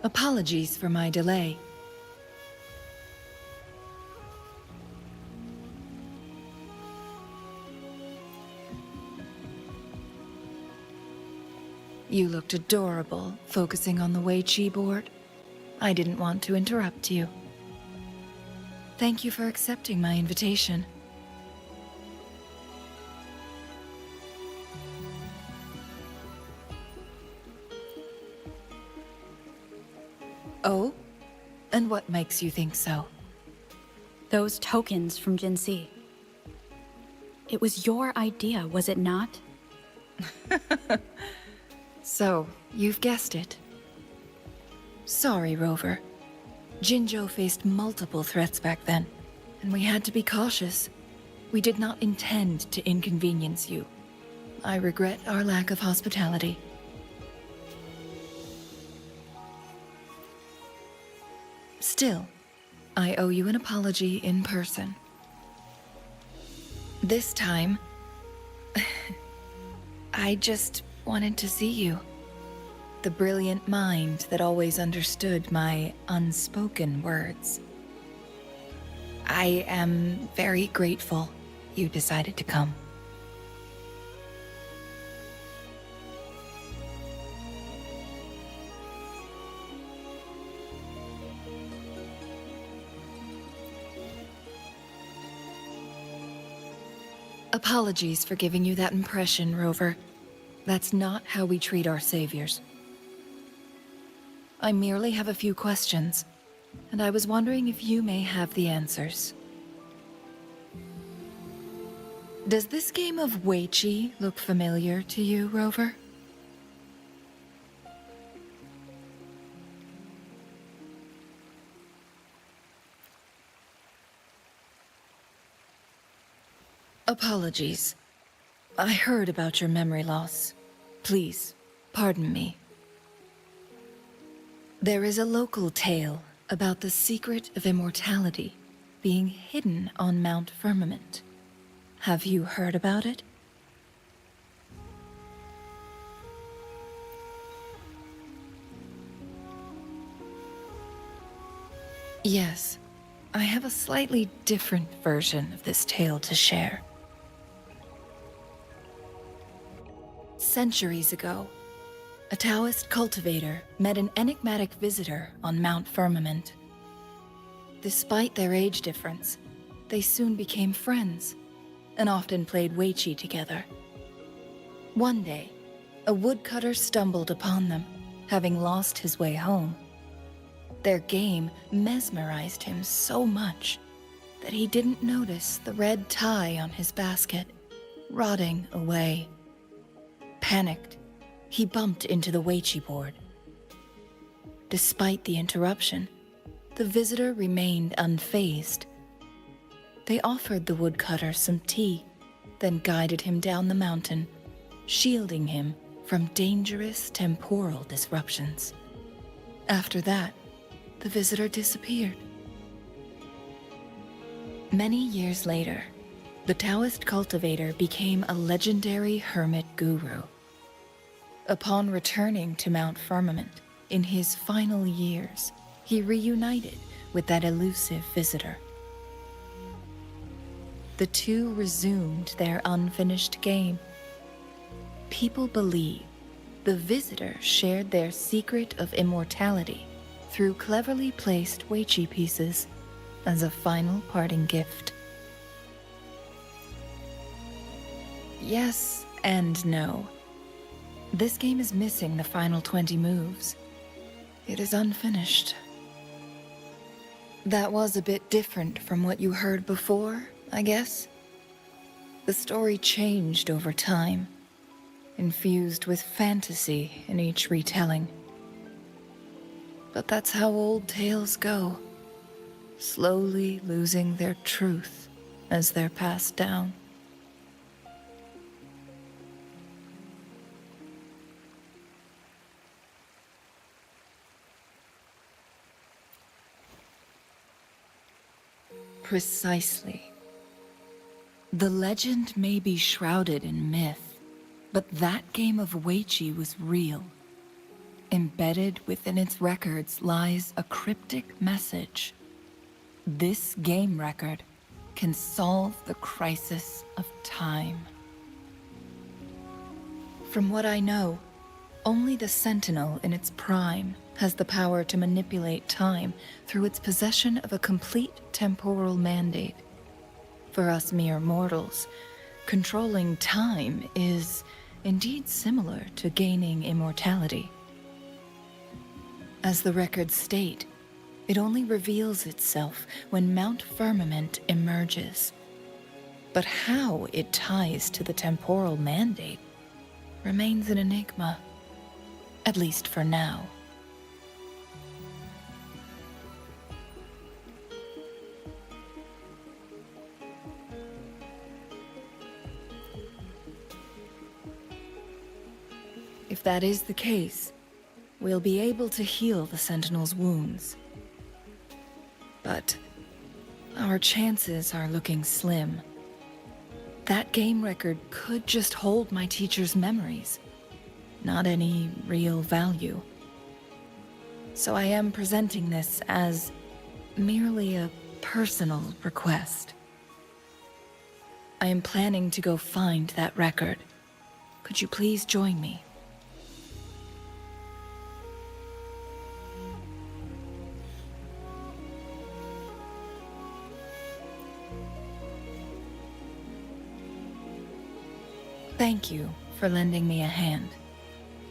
Apologies for my delay. You looked adorable, focusing on the Weiqi board. I didn't want to interrupt you. Thank you for accepting my invitation. Oh? And what makes you think so? Those tokens from Jinxi. It was your idea, was it not? So, you've guessed it. Sorry, Rover. Jinzhou faced multiple threats back then, and we had to be cautious. We did not intend to inconvenience you. I regret our lack of hospitality. Still, I owe you an apology in person. This time, I just wanted to see you. The brilliant mind that always understood my unspoken words. I am very grateful you decided to come. Apologies for giving you that impression, Rover. That's not how we treat our saviors. I merely have a few questions, and I was wondering if you may have the answers. Does this game of Weiqi look familiar to you, Rover? Apologies. I heard about your memory loss. Please, pardon me. There is a local tale about the secret of immortality being hidden on Mount Firmament. Have you heard about it? Yes, I have a slightly different version of this tale to share. Centuries ago, a Taoist cultivator met an enigmatic visitor on Mount Firmament. Despite their age difference, they soon became friends and often played Weiqi together. One day, a woodcutter stumbled upon them, having lost his way home. Their game mesmerized him so much that he didn't notice the red tie on his basket rotting away. Panicked, he bumped into the Weiqi board. Despite the interruption, the visitor remained unfazed. They offered the woodcutter some tea, then guided him down the mountain, shielding him from dangerous temporal disruptions. After that, the visitor disappeared. Many years later, the Taoist cultivator became a legendary hermit guru. Upon returning to Mount Firmament in his final years, he reunited with that elusive visitor. The two resumed their unfinished game. People believe the visitor shared their secret of immortality through cleverly placed Weiqi pieces as a final parting gift. Yes and no. This game is missing the final 20 moves. It is unfinished. That was a bit different from what you heard before, I guess. The story changed over time, infused with fantasy in each retelling. But that's how old tales go, slowly losing their truth as they're passed down. Precisely. The legend may be shrouded in myth, but that game of Weiqi was real. Embedded within its records lies a cryptic message. This game record can solve the crisis of time. From what I know, only the Sentinel in its prime has the power to manipulate time through its possession of a complete temporal mandate. For us mere mortals, controlling time is indeed similar to gaining immortality. As the records state, it only reveals itself when Mount Firmament emerges. But how it ties to the temporal mandate remains an enigma, at least for now. If that is the case, we'll be able to heal the Sentinel's wounds. But our chances are looking slim. That game record could just hold my teacher's memories, not any real value. So I am presenting this as merely a personal request. I am planning to go find that record. Could you please join me? Thank you for lending me a hand.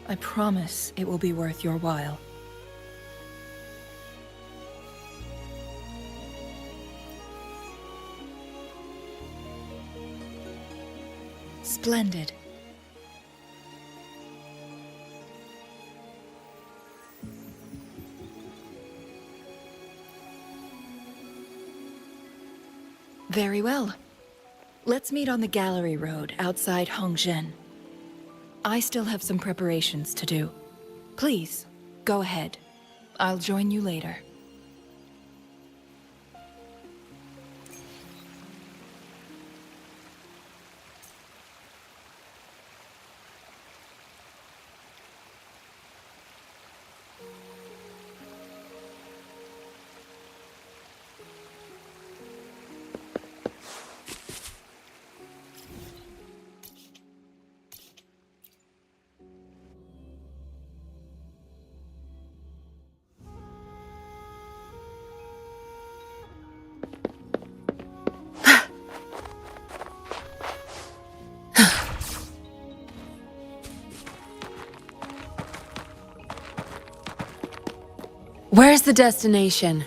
I promise it will be worth your while. Splendid. Very well. Let's meet on the gallery road outside Hongzhen. I still have some preparations to do. Please, go ahead. I'll join you later. Where's the destination?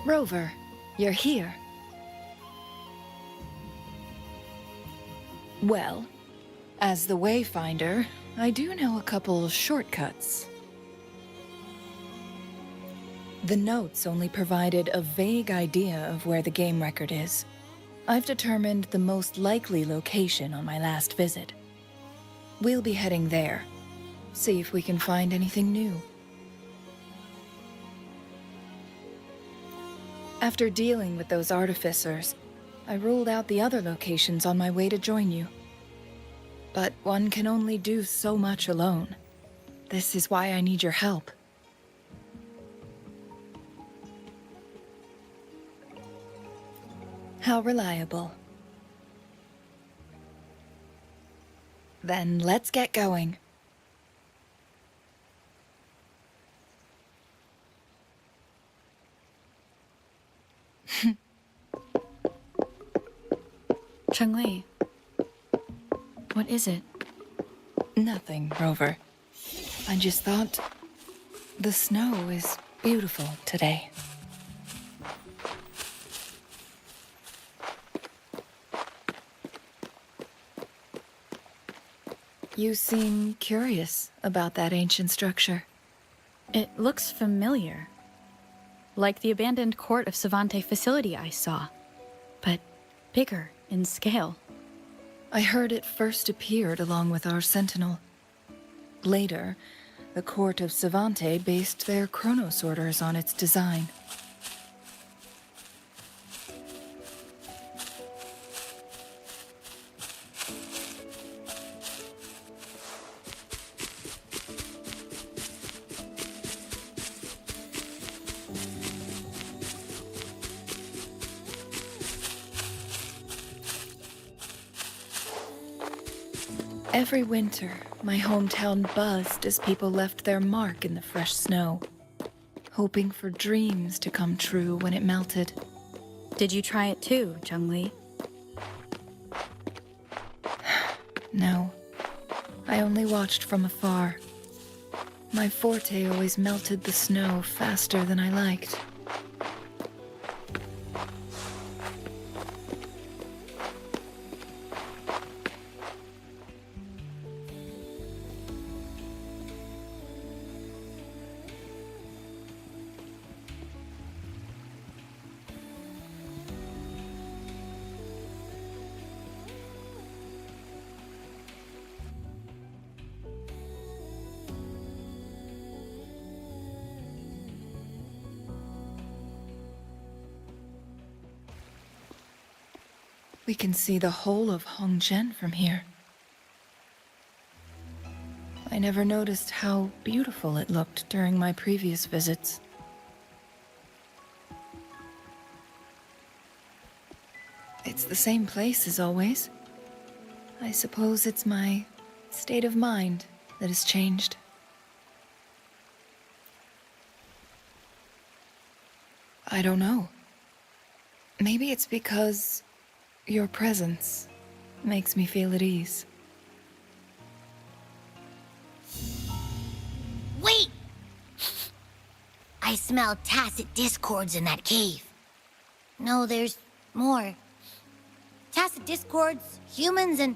Rover, you're here. Well, as the Wayfinder, I do know a couple shortcuts. The notes only provided a vague idea of where the game record is. I've determined the most likely location on my last visit. We'll be heading there. See if we can find anything new. After dealing with those artificers, I ruled out the other locations on my way to join you. But one can only do so much alone. This is why I need your help. How reliable. Then let's get going. Changli, what is it? Nothing, Rover. I just thought the snow is beautiful today. You seem curious about that ancient structure. It looks familiar. Like the abandoned court of Savante facility I saw, but bigger in scale. I heard it first appeared along with our sentinel. Later, the court of Savante based their chronos orders on its design. Every winter, my hometown buzzed as people left their mark in the fresh snow, hoping for dreams to come true when it melted. Did you try it too, Changli? No, I only watched from afar. My forte always melted the snow faster than I liked. We can see the whole of Hongzhen from here. I never noticed how beautiful it looked during my previous visits. It's the same place as always. I suppose it's my state of mind that has changed. I don't know. Maybe it's because your presence makes me feel at ease. Wait! I smell tacit discords in that cave. No, there's more. Tacit discords, humans, and...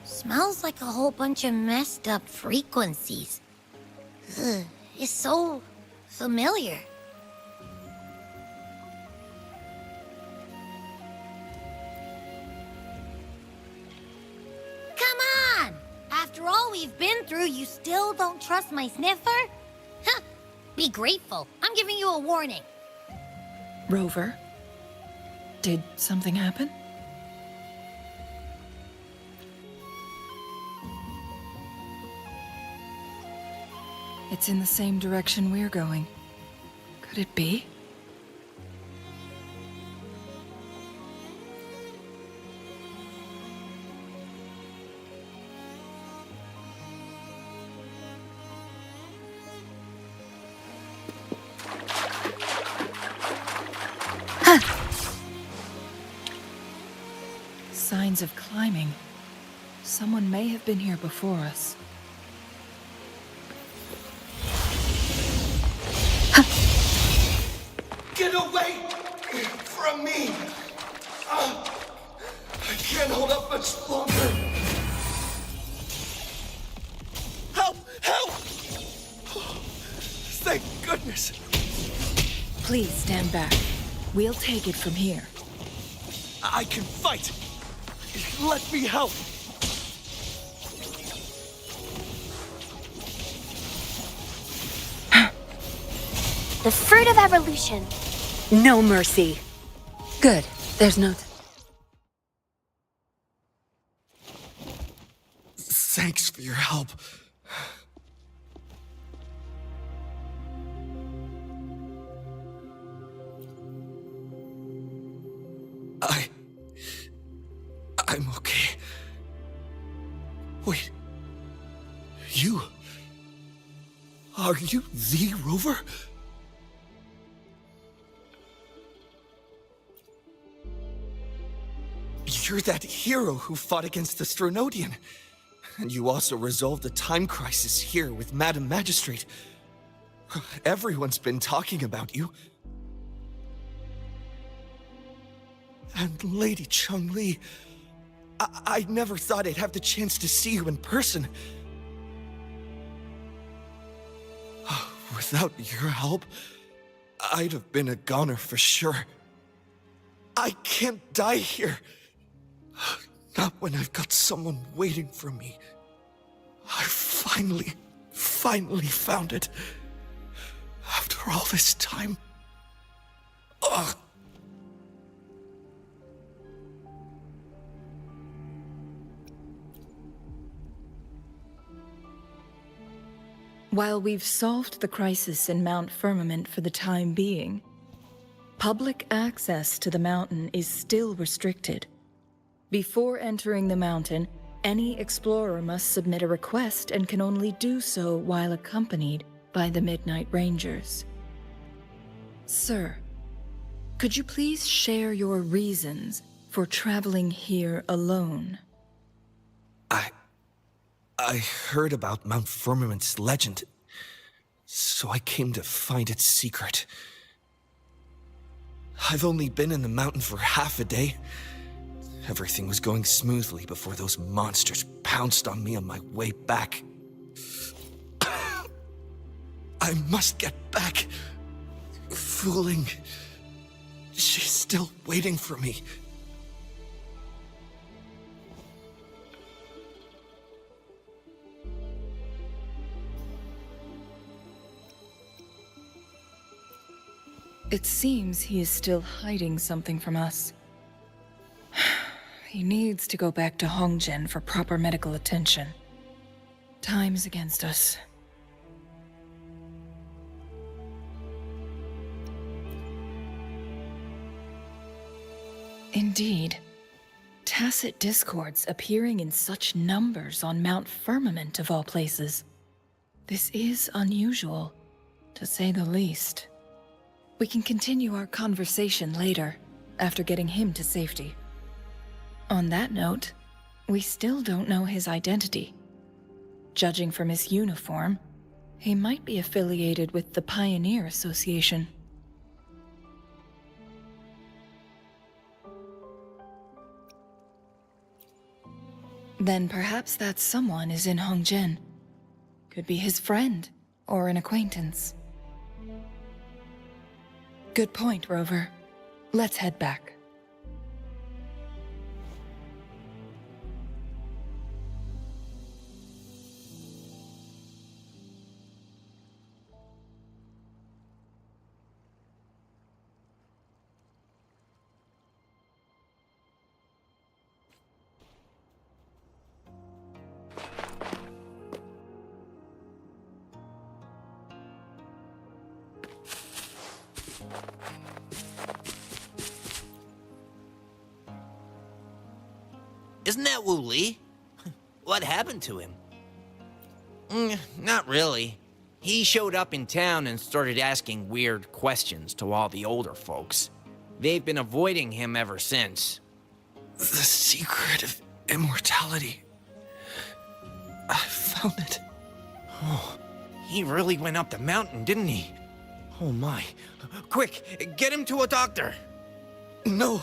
Smells like a whole bunch of messed up frequencies. Ugh, it's so familiar. Come on! After all we've been through, you still don't trust my sniffer? Huh! Be grateful. I'm giving you a warning. Rover? Did something happen? It's in the same direction we're going. Could it be? Signs of climbing. Someone may have been here before us. Get away from me! I can't hold up much longer. Help! Help! Thank goodness. Please stand back. We'll take it from here. I can fight. Let me help. The fruit of evolution. No mercy. Good. There's no... Thanks for your help. I'm okay. Wait. You... Are you the Rover? You're that hero who fought against the Stronodian. And you also resolved a time crisis here with Madam Magistrate. Everyone's been talking about you. And Lady Changli, I never thought I'd have the chance to see you in person. Without your help, I'd have been a goner for sure. I can't die here. Not when I've got someone waiting for me. I finally found it. After all this time. Ugh. While we've solved the crisis in Mount Firmament for the time being, public access to the mountain is still restricted. Before entering the mountain, any explorer must submit a request and can only do so while accompanied by the Midnight Rangers. Sir, could you please share your reasons for traveling here alone? I heard about Mount Firmament's legend, so I came to find its secret. I've only been in the mountain for half a day. Everything was going smoothly before those monsters pounced on me on my way back. I must get back. Fooling. She's still waiting for me. It seems he is still hiding something from us. He needs to go back to Hongzhen for proper medical attention. Time is against us. Indeed. Tacit discords appearing in such numbers on Mount Firmament of all places. This is unusual, to say the least. We can continue our conversation later, after getting him to safety. On that note, we still don't know his identity. Judging from his uniform, he might be affiliated with the Pioneer Association. Then perhaps that someone is in Hongzhen. Could be his friend, or an acquaintance. Good point, Rover. Let's head back. Isn't that Wu Li? What happened to him? Not really. He showed up in town and started asking weird questions to all the older folks. They've been avoiding him ever since. The secret of immortality. I found it. Oh, he really went up the mountain, didn't he? Oh my. Quick, get him to a doctor. No.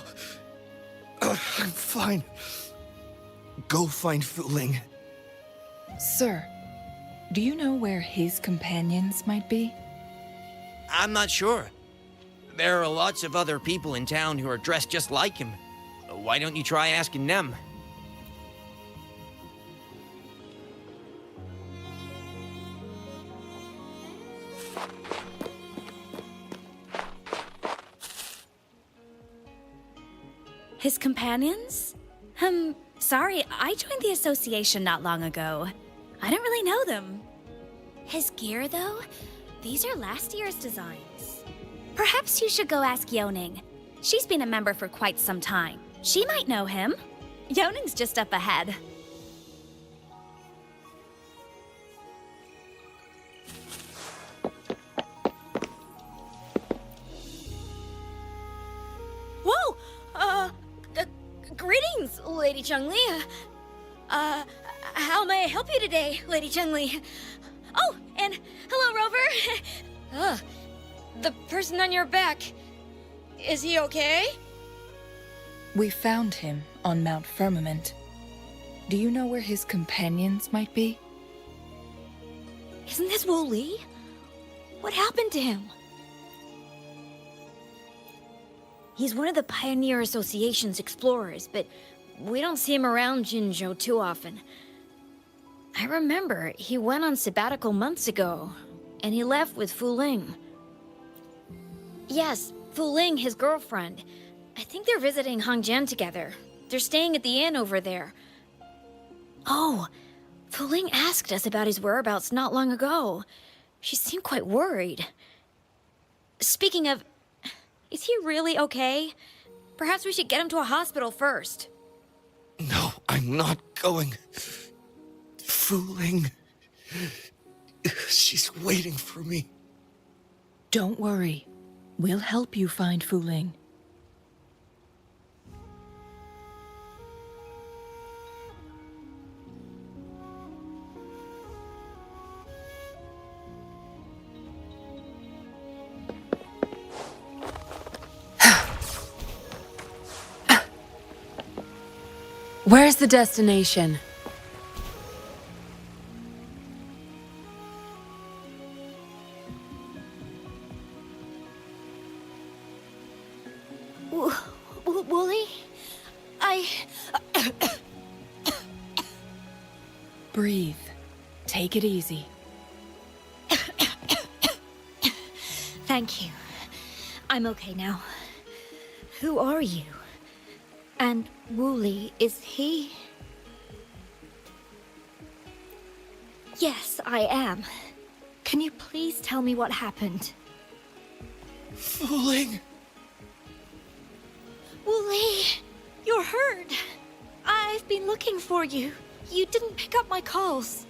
I'm fine. Go find Fu Ling. Sir, do you know where his companions might be? I'm not sure. There are lots of other people in town who are dressed just like him. Why don't you try asking them? His companions? Sorry, I joined the association not long ago. I don't really know them. His gear, though? These are last year's designs. Perhaps you should go ask Yoning. She's been a member for quite some time. She might know him. Yoning's just up ahead. Whoa! Greetings, Lady Changli. How may I help you today, Lady Changli? Oh, and hello, Rover. The person on your back, is he okay? We found him on Mount Firmament. Do you know where his companions might be? Isn't this Wu Li? What happened to him? He's one of the Pioneer Association's explorers, but we don't see him around Jinzhou too often. I remember he went on sabbatical months ago, and he left with Fu Ling. Yes, Fu Ling, his girlfriend. I think they're visiting Hangjian together. They're staying at the inn over there. Oh, Fu Ling asked us about his whereabouts not long ago. She seemed quite worried. Speaking of, is he really okay? Perhaps we should get him to a hospital first. No, I'm not going. Fooling. She's waiting for me. Don't worry. We'll help you find Fu Ling. Where's the destination? Wooly? Breathe. Take it easy. Thank you. I'm okay now. Who are you? And Wooly, is he? Yes, I am. Can you please tell me what happened? Fooling. Wooly, you're hurt. I've been looking for you. You didn't pick up my calls.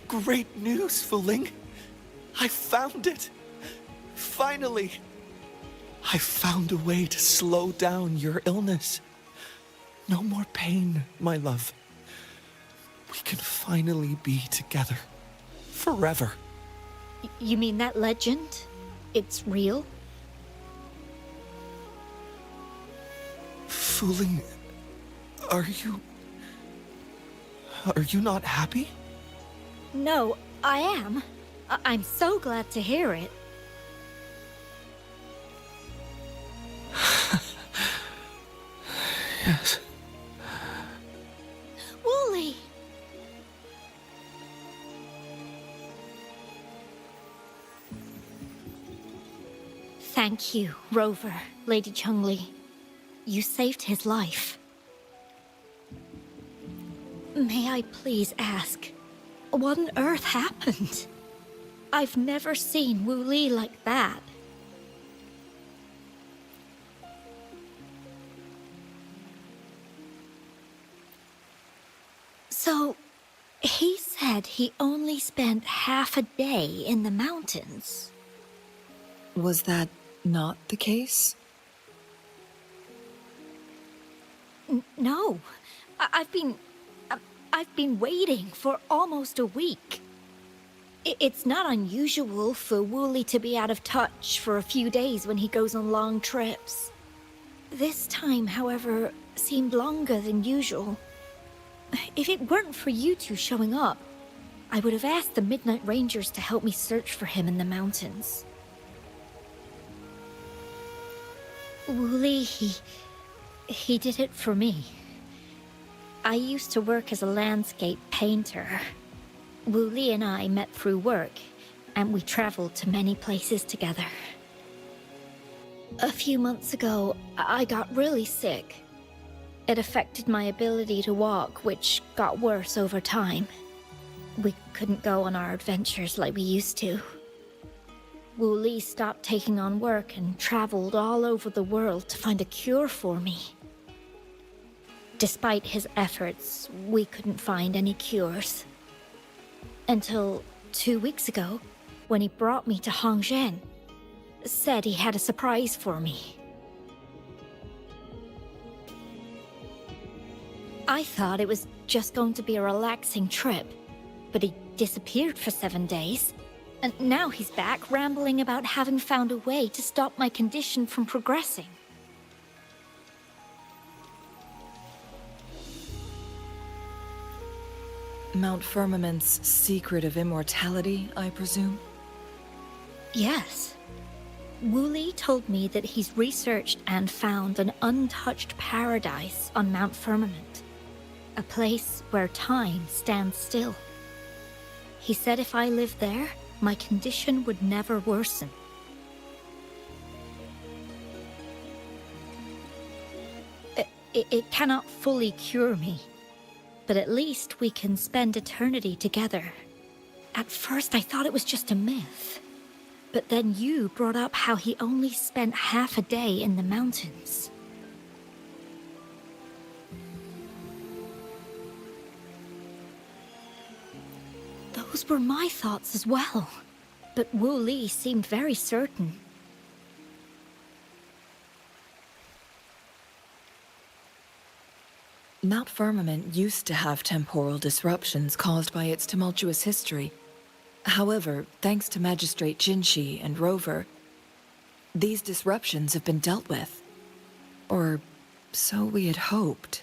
Great news, Fooling. I found it. Finally. I found a way to slow down your illness. No more pain, my love. We can finally be together. Forever. You mean that legend? It's real? Fooling, are you not happy? No, I am. I'm so glad to hear it. Yes. Wooly! Thank you, Rover, Lady Changli. You saved his life. May I please ask, what on earth happened? I've never seen Wu Li like that. So, he said he only spent half a day in the mountains. Was that not the case? No, I've been waiting for almost a week. It's not unusual for Wooly to be out of touch for a few days when he goes on long trips. This time, however, seemed longer than usual. If it weren't for you two showing up, I would have asked the Midnight Rangers to help me search for him in the mountains. Wooly, he did it for me. I used to work as a landscape painter. Wooly and I met through work, and we traveled to many places together. A few months ago, I got really sick. It affected my ability to walk, which got worse over time. We couldn't go on our adventures like we used to. Wooly stopped taking on work and traveled all over the world to find a cure for me. Despite his efforts, we couldn't find any cures. Until 2 weeks ago, when he brought me to Hangzhen, said he had a surprise for me. I thought it was just going to be a relaxing trip, but he disappeared for 7 days. And now he's back rambling about having found a way to stop my condition from progressing. Mount Firmament's secret of immortality, I presume? Yes. Wooly told me that he's researched and found an untouched paradise on Mount Firmament. A place where time stands still. He said if I lived there, my condition would never worsen. It cannot fully cure me, but at least we can spend eternity together. At first I thought it was just a myth, but then you brought up how he only spent half a day in the mountains. Those were my thoughts as well, but Wu Li seemed very certain. Mount Firmament used to have temporal disruptions caused by its tumultuous history. However, thanks to Magistrate Jinshi and Rover, these disruptions have been dealt with. Or so we had hoped.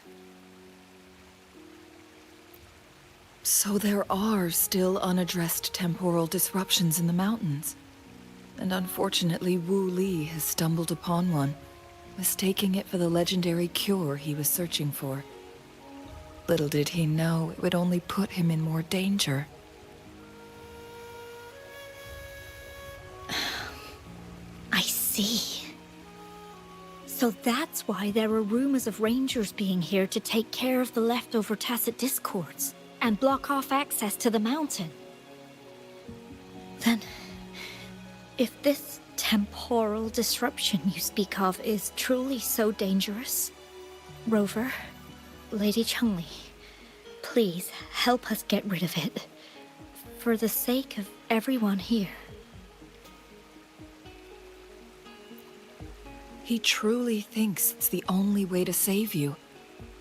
So there are still unaddressed temporal disruptions in the mountains. And unfortunately, Wu Li has stumbled upon one, mistaking it for the legendary cure he was searching for. Little did he know it would only put him in more danger. I see. So that's why there are rumors of rangers being here to take care of the leftover tacit discords and block off access to the mountain. Then, if this temporal disruption you speak of is truly so dangerous, Rover, Lady Changli, please help us get rid of it, for the sake of everyone here. He truly thinks it's the only way to save you.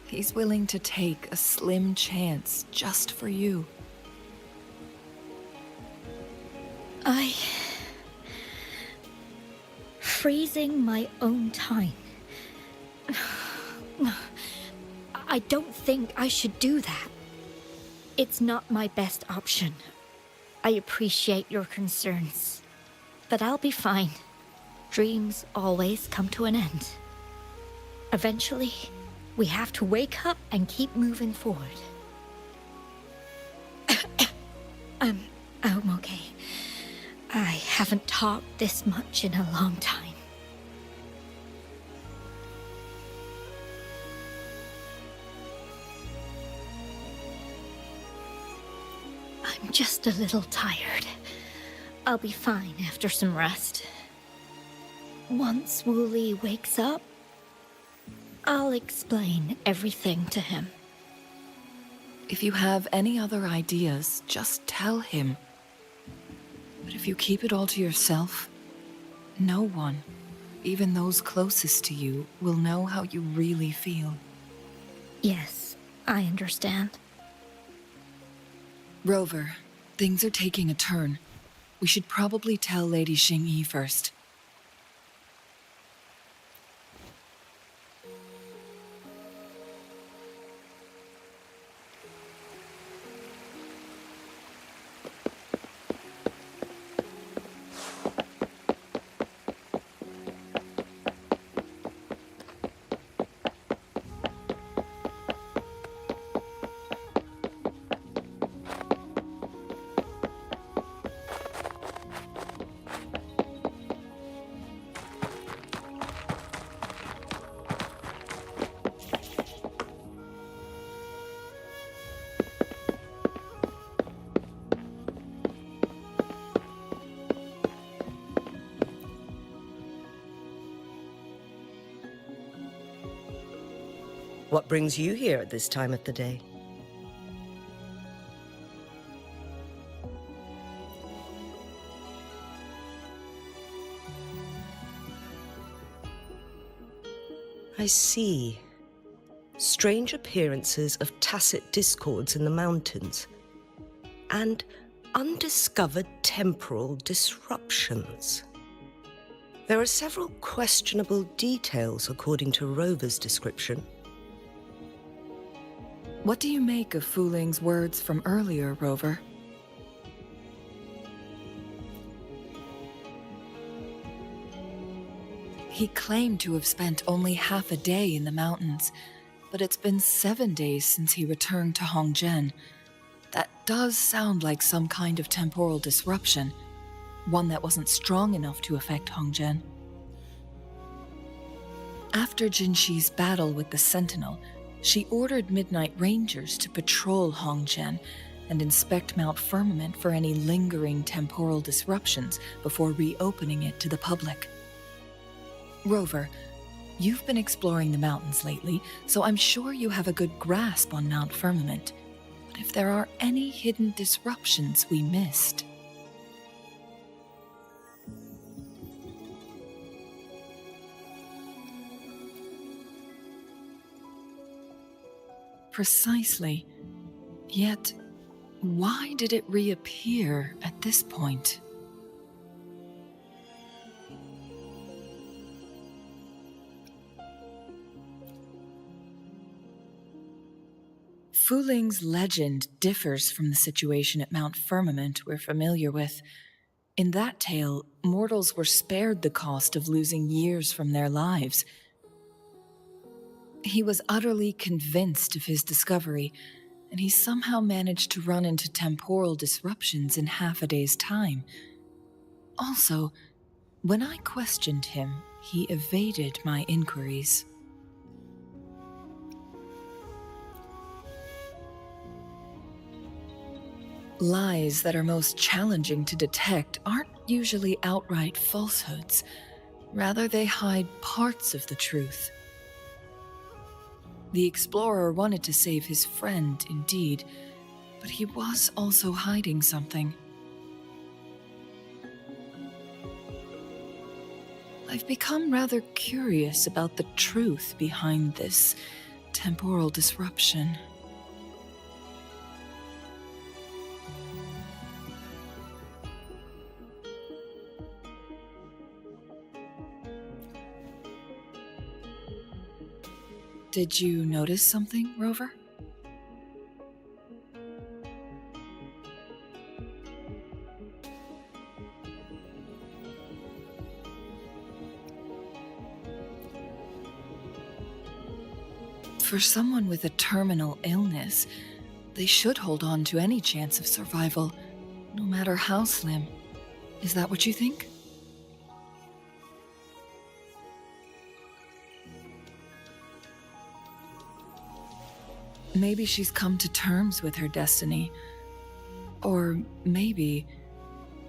He's willing to take a slim chance just for you. Freezing my own time. I don't think I should do that. It's not my best option. I appreciate your concerns, but I'll be fine. Dreams always come to an end. Eventually, we have to wake up and keep moving forward. I'm okay. I haven't talked this much in a long time. I'm just a little tired. I'll be fine after some rest. Once Wu Li wakes up, I'll explain everything to him. If you have any other ideas, just tell him. But if you keep it all to yourself, no one, even those closest to you, will know how you really feel. Yes, I understand. Rover, things are taking a turn. We should probably tell Lady Xingyi first. What brings you here at this time of the day? I see. Strange appearances of tacit discords in the mountains, and undiscovered temporal disruptions. There are several questionable details according to Rover's description. What do you make of Fu Ling's words from earlier, Rover? He claimed to have spent only half a day in the mountains, but it's been 7 days since he returned to Hongzhen. That does sound like some kind of temporal disruption, one that wasn't strong enough to affect Hongzhen. After Jinxi's battle with the Sentinel, she ordered Midnight Rangers to patrol Hongzhen and inspect Mount Firmament for any lingering temporal disruptions before reopening it to the public. Rover, you've been exploring the mountains lately, so I'm sure you have a good grasp on Mount Firmament. But if there are any hidden disruptions we missed... Precisely. Yet, why did it reappear at this point? Fuling's legend differs from the situation at Mount Firmament we're familiar with. In that tale, mortals were spared the cost of losing years from their lives. He was utterly convinced of his discovery, and he somehow managed to run into temporal disruptions in half a day's time. Also, when I questioned him, he evaded my inquiries. Lies that are most challenging to detect aren't usually outright falsehoods. Rather, they hide parts of the truth. The explorer wanted to save his friend, indeed, but he was also hiding something. I've become rather curious about the truth behind this temporal disruption. Did you notice something, Rover? For someone with a terminal illness, they should hold on to any chance of survival, no matter how slim. Is that what you think? Maybe she's come to terms with her destiny. Or maybe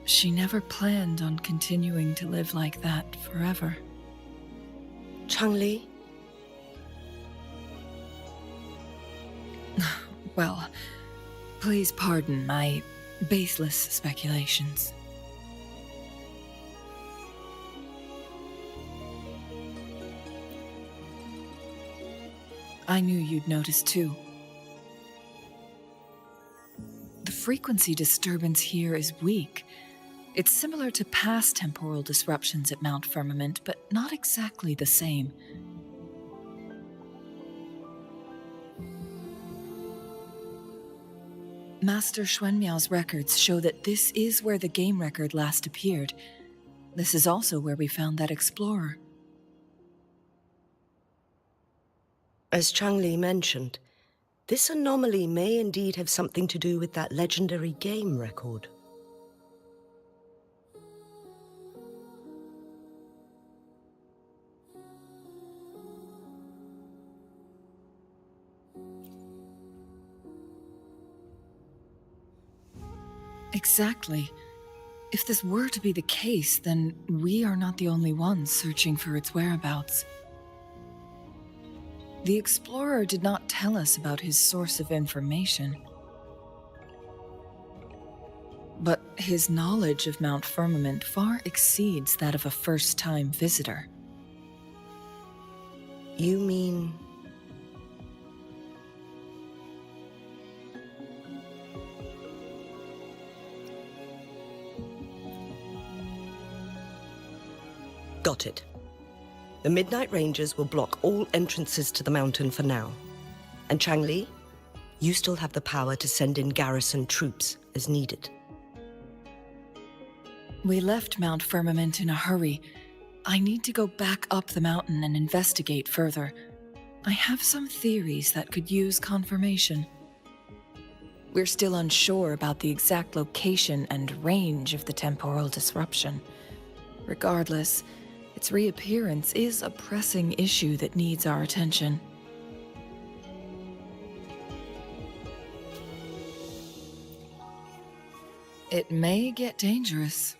she never planned on continuing to live like that forever. Changli? Well, please pardon my baseless speculations. I knew you'd notice too. The frequency disturbance here is weak. It's similar to past temporal disruptions at Mount Firmament, but not exactly the same. Master Xuanmiao's records show that this is where the game record last appeared. This is also where we found that explorer. As Changli mentioned, this anomaly may indeed have something to do with that legendary game record. Exactly. If this were to be the case, then we are not the only ones searching for its whereabouts. The explorer did not tell us about his source of information. But his knowledge of Mount Firmament far exceeds that of a first-time visitor. You mean... Got it. The Midnight Rangers will block all entrances to the mountain for now. And Changli, you still have the power to send in garrison troops as needed. We left Mount Firmament in a hurry. I need to go back up the mountain and investigate further. I have some theories that could use confirmation. We're still unsure about the exact location and range of the temporal disruption. Regardless, its reappearance is a pressing issue that needs our attention. It may get dangerous.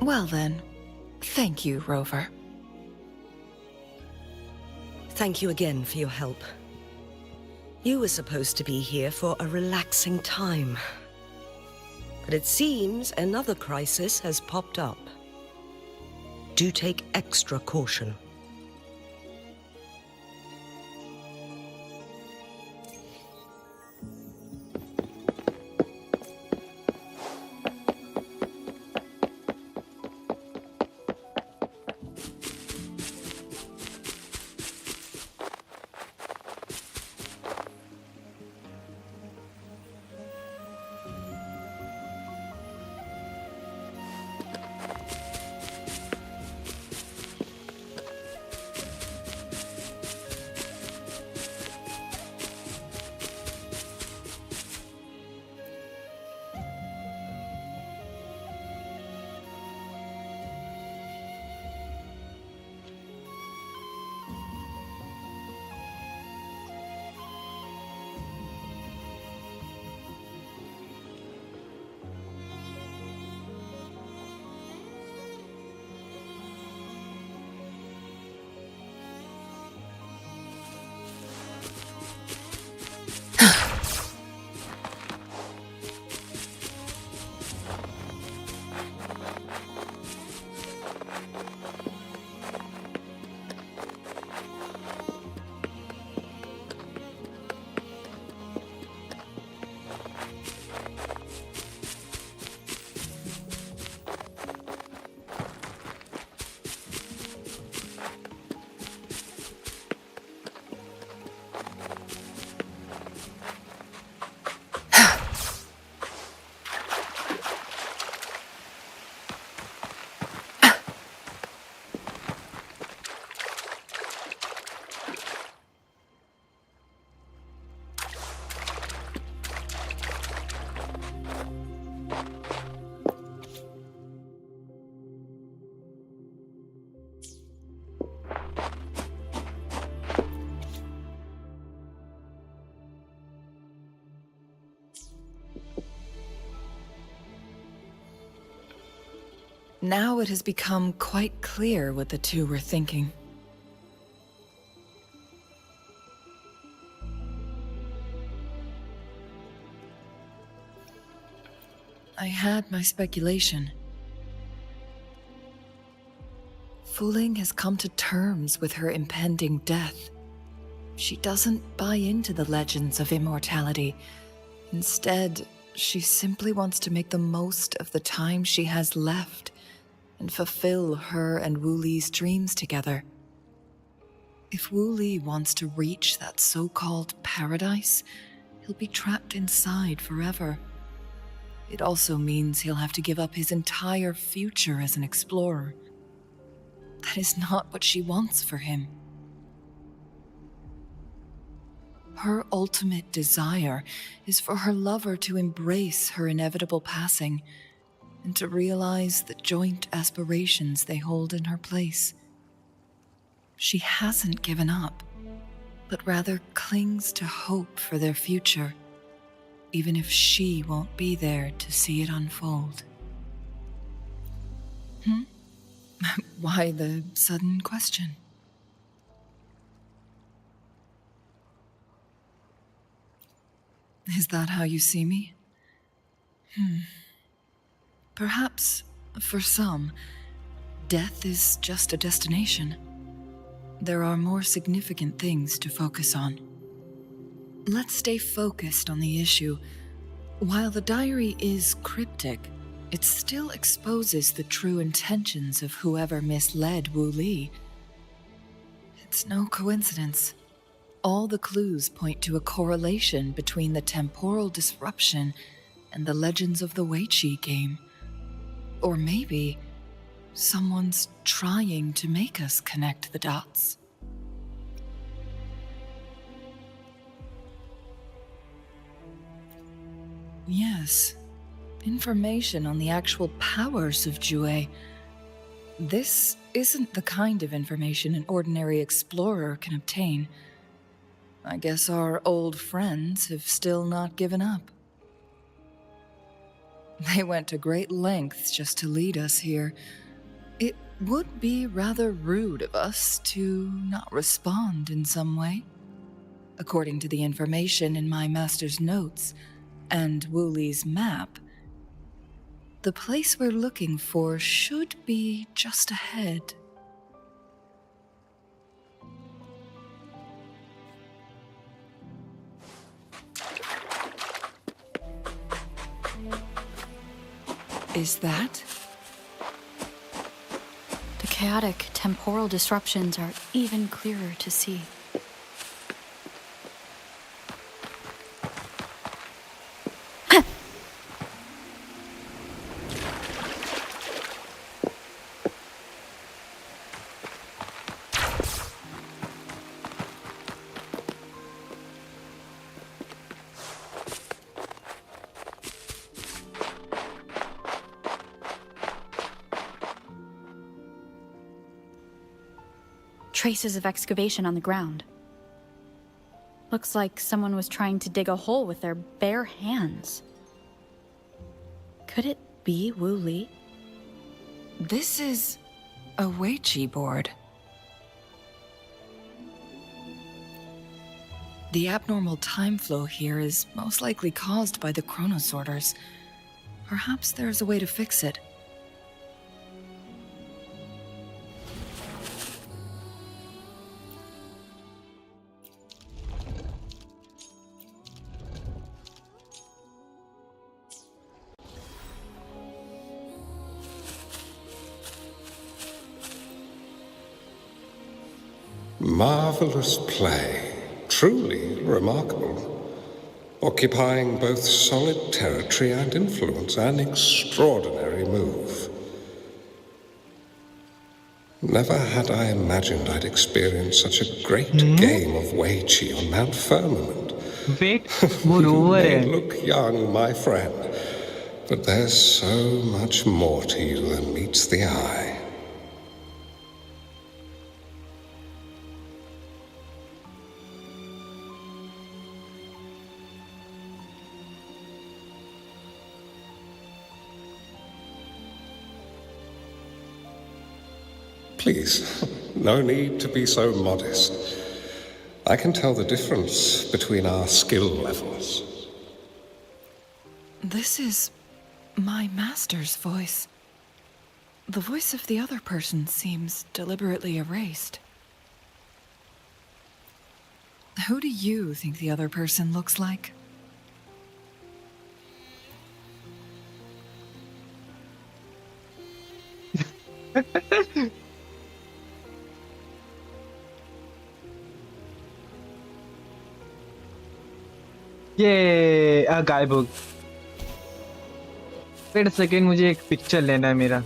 Well then, thank you, Rover. Thank you again for your help. You were supposed to be here for a relaxing time. But it seems another crisis has popped up. Do take extra caution. Now it has become quite clear what the two were thinking. I had my speculation. Fu Ling has come to terms with her impending death. She doesn't buy into the legends of immortality. Instead, she simply wants to make the most of the time she has left and fulfill her and Wu Li's dreams together. If Wu Li wants to reach that so-called paradise, he'll be trapped inside forever. It also means he'll have to give up his entire future as an explorer. That is not what she wants for him. Her ultimate desire is for her lover to embrace her inevitable passing and to realize the joint aspirations they hold in her place. She hasn't given up, but rather clings to hope for their future, even if she won't be there to see it unfold. Why the sudden question? Is that how you see me? Perhaps, for some, death is just a destination. There are more significant things to focus on. Let's stay focused on the issue. While the diary is cryptic, it still exposes the true intentions of whoever misled Wu Li. It's no coincidence. All the clues point to a correlation between the temporal disruption and the Legends of the Weiqi game. Or maybe someone's trying to make us connect the dots. Yes, information on the actual powers of Jue. This isn't the kind of information an ordinary explorer can obtain. I guess our old friends have still not given up. They went to great lengths just to lead us here. It would be rather rude of us to not respond in some way. According to the information in my master's notes and Wuli's map, the place we're looking for should be just ahead. Is that? The chaotic temporal disruptions are even clearer to see. Traces of excavation on the ground. Looks like someone was trying to dig a hole with their bare hands. Could it be Wu Li? This is a Weiqi board. The abnormal time flow here is most likely caused by the chronosorters. Perhaps there's a way to fix it. Marvelous play. Truly remarkable. Occupying both solid territory and influence. An extraordinary move. Never had I imagined I'd experience such a great game of Weiqi on Mount Firmament. Wait, You may look young, my friend, but there's so much more to you than meets the eye. Please, no need to be so modest. I can tell the difference between our skill levels. This is my master's voice. The voice of the other person seems deliberately erased. Who do you think the other person looks like? ये guide book. Wait a second, मुझे एक picture लेना है मेरा।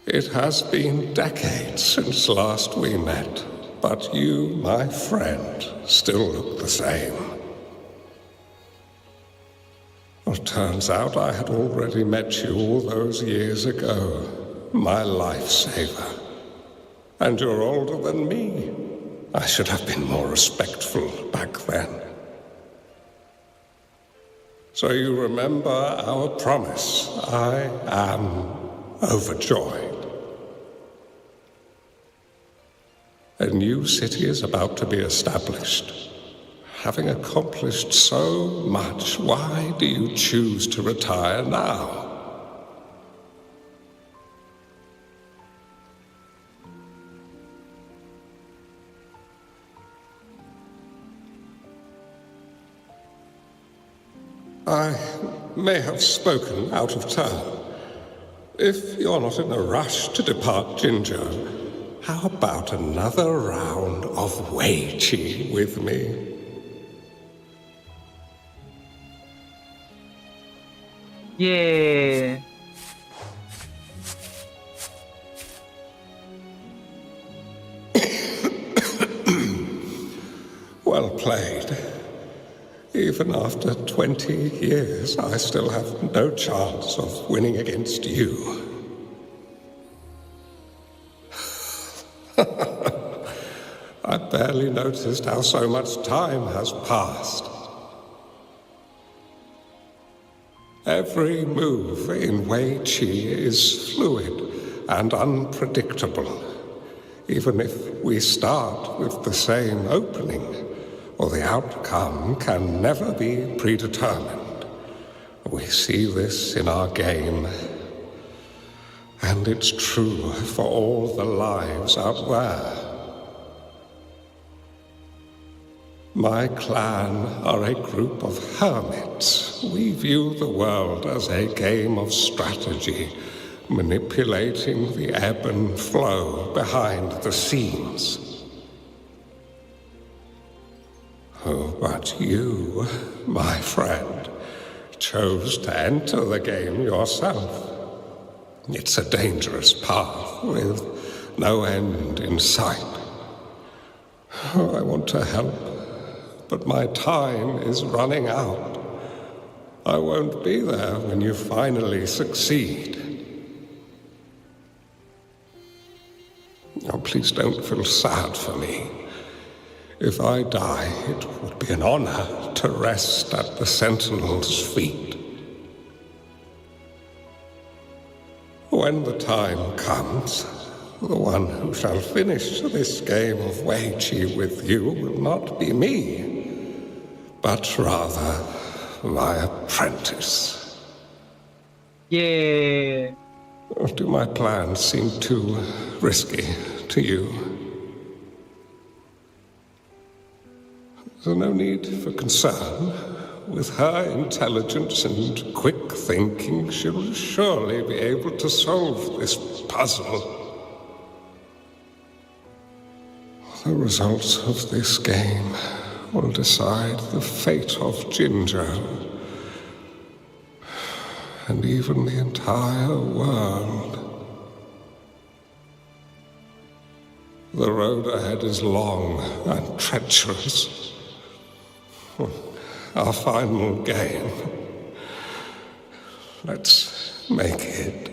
It has been decades since last we met, but you, my friend, still look the same. Well, turns out I had already met you all those years ago, my lifesaver. And you're older than me. I should have been more respectful back then. So you remember our promise. I am overjoyed. A new city is about to be established. Having accomplished so much, why do you choose to retire now? I may have spoken out of turn. If you're not in a rush to depart Jinzhou, how about another round of Wei Qi with me? Yeah. Well played. Even after 20 years, I still have no chance of winning against you. I barely noticed how so much time has passed. Every move in Wei Qi is fluid and unpredictable. Even if we start with the same opening, or the outcome can never be predetermined. We see this in our game, and it's true for all the lives out there. My clan are a group of hermits. We view the world as a game of strategy, manipulating the ebb and flow behind the scenes. Oh, but you, my friend, chose to enter the game yourself. It's a dangerous path with no end in sight. Oh, I want to help, but my time is running out. I won't be there when you finally succeed. Oh, please don't feel sad for me. If I die, it would be an honor to rest at the Sentinel's feet. When the time comes, the one who shall finish this game of Wei Qi with you will not be me, but rather my apprentice. Yeah. Or do my plans seem too risky to you? There's no need for concern. With her intelligence and quick thinking, she'll surely be able to solve this puzzle. The results of this game will decide the fate of Jinzhou, and even the entire world. The road ahead is long and treacherous. Our final game. Let's make it.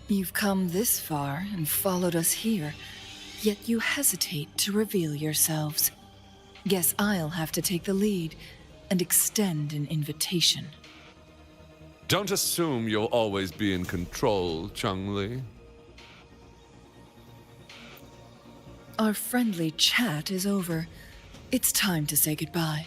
You've come this far and followed us here, yet you hesitate to reveal yourselves. Guess I'll have to take the lead and extend an invitation. Don't assume you'll always be in control, Changli. Our friendly chat is over. It's time to say goodbye.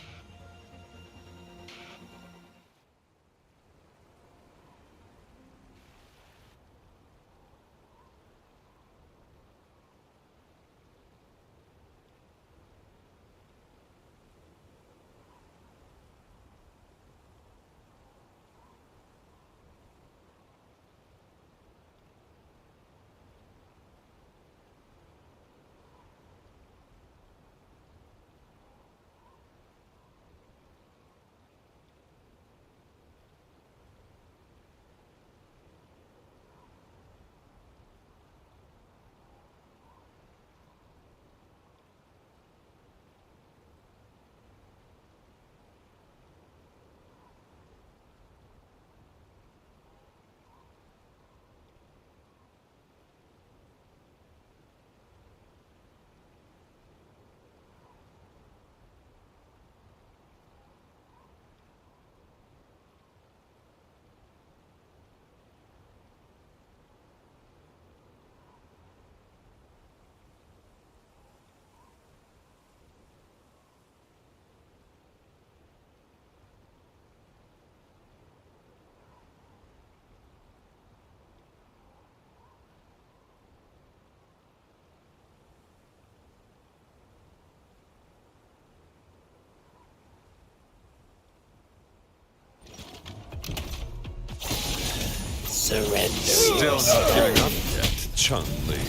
Surrender. Still not giving up yet, Changli.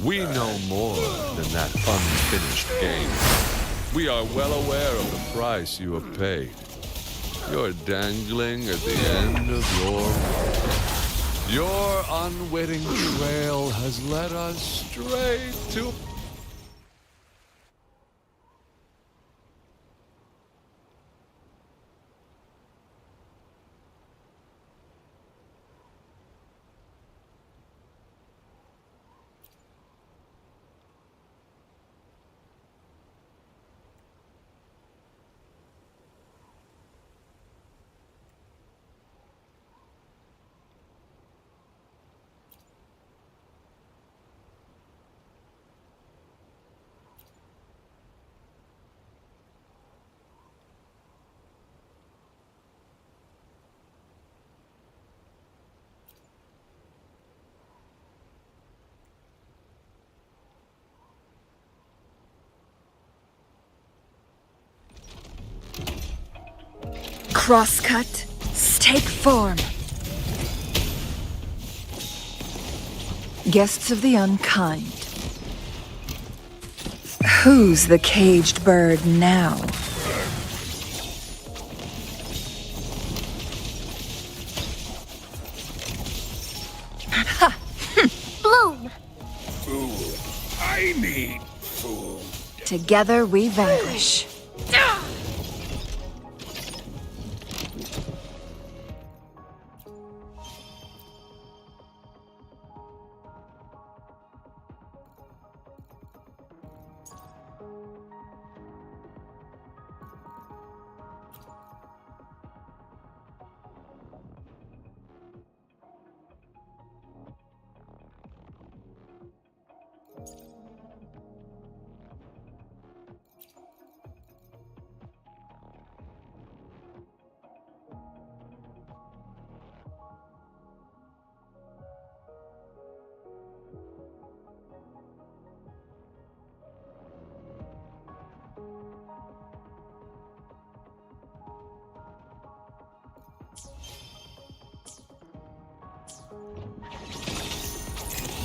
We know more than that unfinished game. We are well aware of the price you have paid. You're dangling at the end of your unwitting trail has led us straight to... Crosscut, take form. Guests of the unkind. Who's the caged bird now? Ha! Bloom! Food. I need food. Together we vanquish.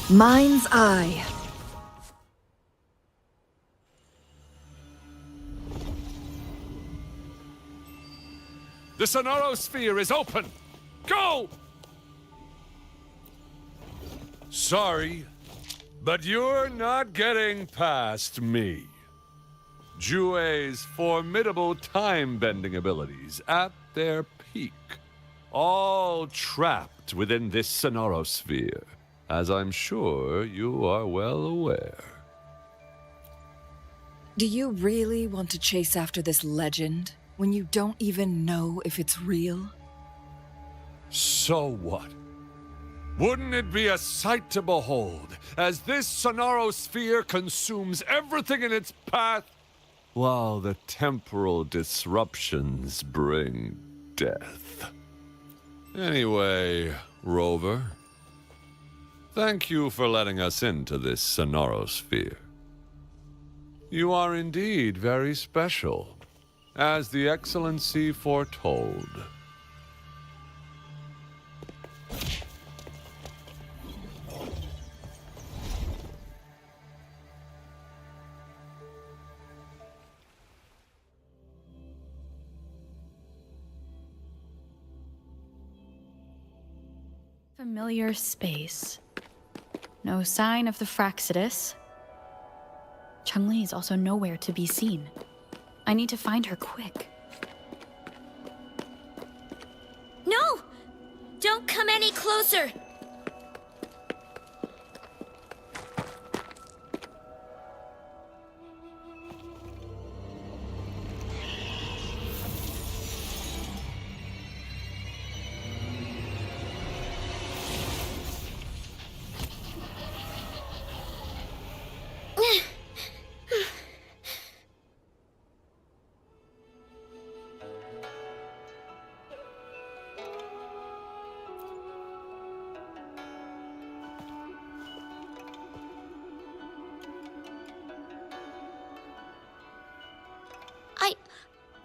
Mind's eye. The Sonorosphere is open! Go! Sorry, but you're not getting past me. Jue's formidable time-bending abilities at their peak. all trapped within this sonorosphere, as I'm sure you are well aware. Do you really want to chase after this legend when you don't even know if it's real? So what? Wouldn't it be a sight to behold, as this sonorosphere consumes everything in its path, while the temporal disruptions bring death? Anyway, Rover, thank you for letting us into this sonorosphere. You are indeed very special, as the Excellency foretold. Familiar space. No sign of the Fraxidus. Changli is also nowhere to be seen. I need to find her quick. No! Don't come any closer!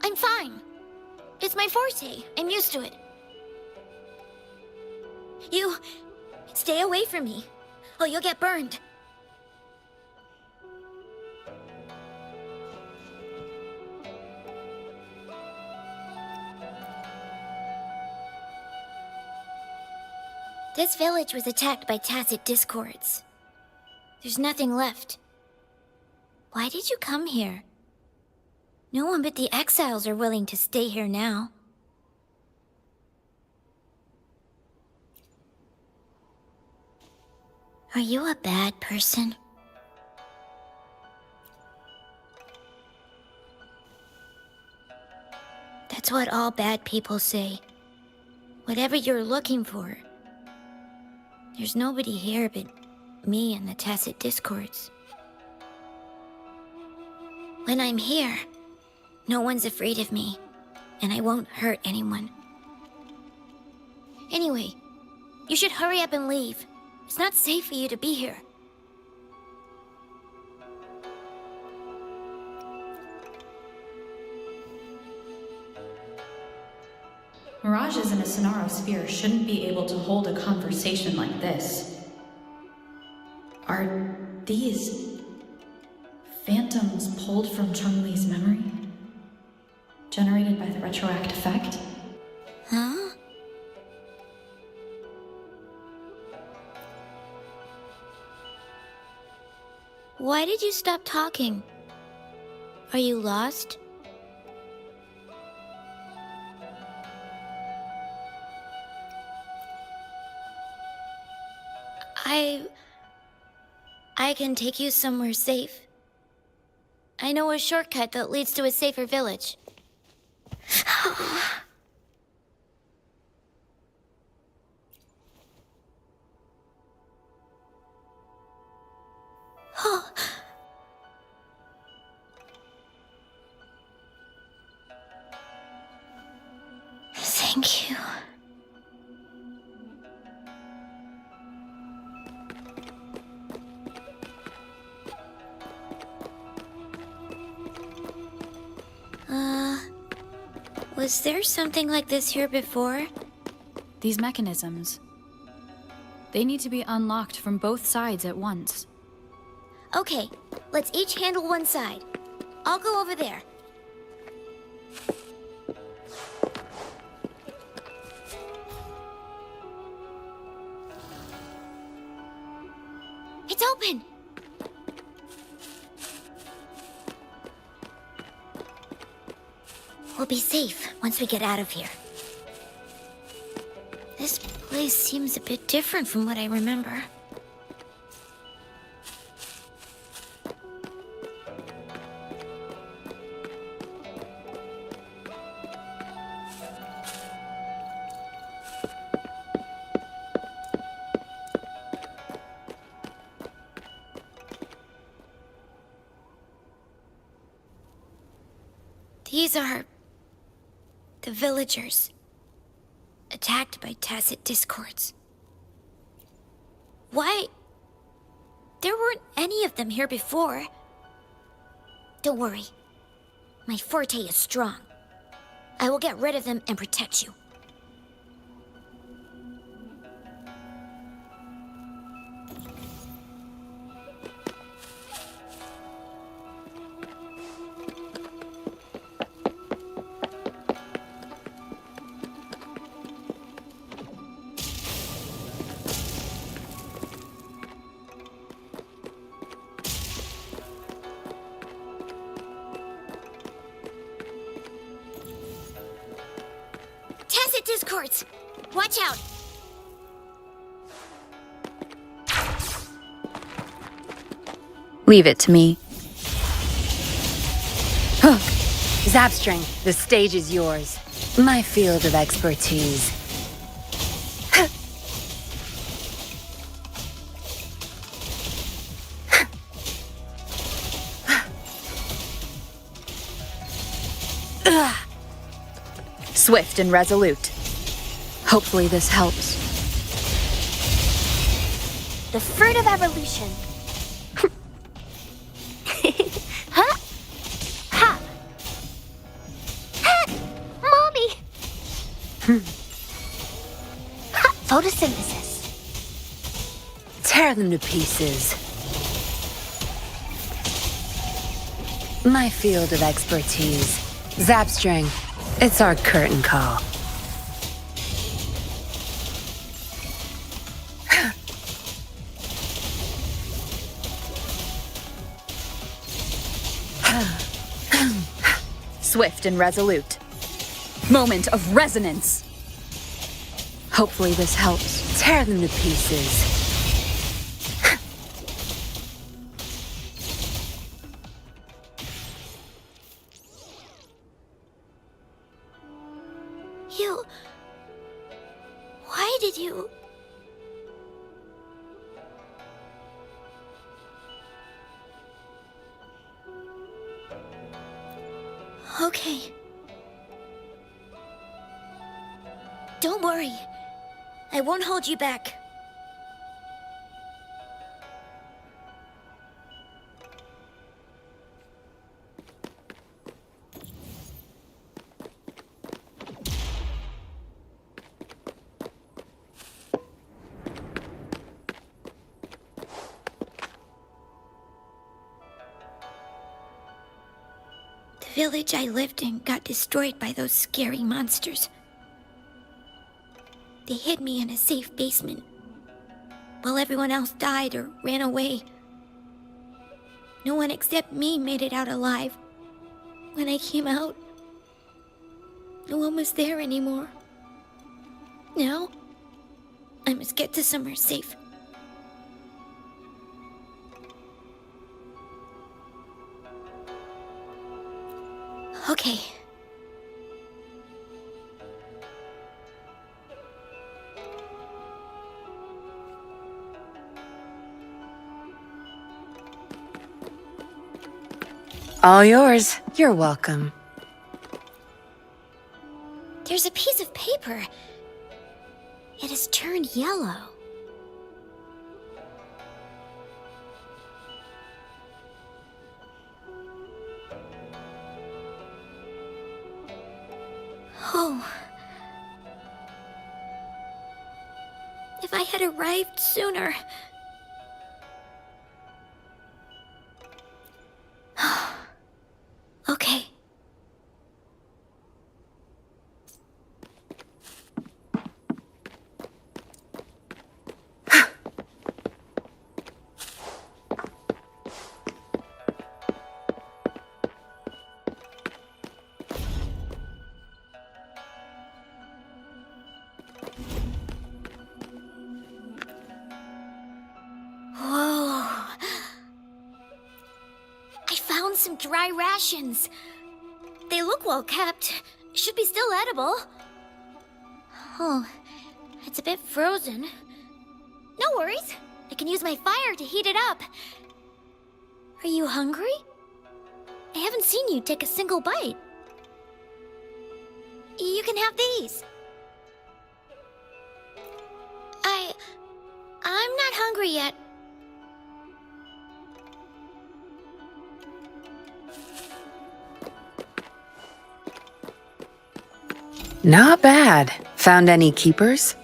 I'm fine. It's my forte. I'm used to it. You... stay away from me. Oh, you'll get burned. This village was attacked by tacit discords. There's nothing left. Why did you come here? No one but the exiles are willing to stay here now. Are you a bad person? That's what all bad people say. Whatever you're looking for, there's nobody here but me and the tacit discords. When I'm here, no one's afraid of me, and I won't hurt anyone. Anyway, you should hurry up and leave. It's not safe for you to be here. Mirages in a sonorosphere shouldn't be able to hold a conversation like this. Are these phantoms pulled from Changli's memory? Generated by the retroact effect? Huh? Why did you stop talking? Are you lost? I can take you somewhere safe. I know a shortcut that leads to a safer village. Thank you. Was there something like this here before? These mechanisms. They need to be unlocked from both sides at once. Okay, let's each handle one side. I'll go over there. It's open! We'll be safe once we get out of here. This place seems a bit different from what I remember. These are the villagers, attacked by tacit discords. Why? There weren't any of them here before. Don't worry. My forte is strong. I will get rid of them and protect you. Tacit discords! Watch out! Leave it to me. Zapstring, the stage is yours. My field of expertise. Swift and resolute. Hopefully this helps. The fruit of evolution. Huh? Ha! Ha! Mommy! Ha! Photosynthesis. Tear them to pieces. My field of expertise. Zapstring, it's our curtain call. Swift and resolute. Moment of resonance. Hopefully this helps. Tear them to pieces. You... Why did you... Okay. Don't worry. I won't hold you back. The village I lived in got destroyed by those scary monsters. They hid me in a safe basement, while everyone else died or ran away. No one except me made it out alive. When I came out, no one was there anymore. Now, I must get to somewhere safe. Okay. All yours. You're welcome. There's a piece of paper. It has turned yellow. Oh. If I had arrived sooner. Okay. some dry rations. They look well kept. Should be still edible. Oh, it's a bit frozen. No worries. I can use my fire to heat it up. Are you hungry? I haven't seen you take a single bite. You can have these. I'm not hungry yet. Not bad. Found any keepers?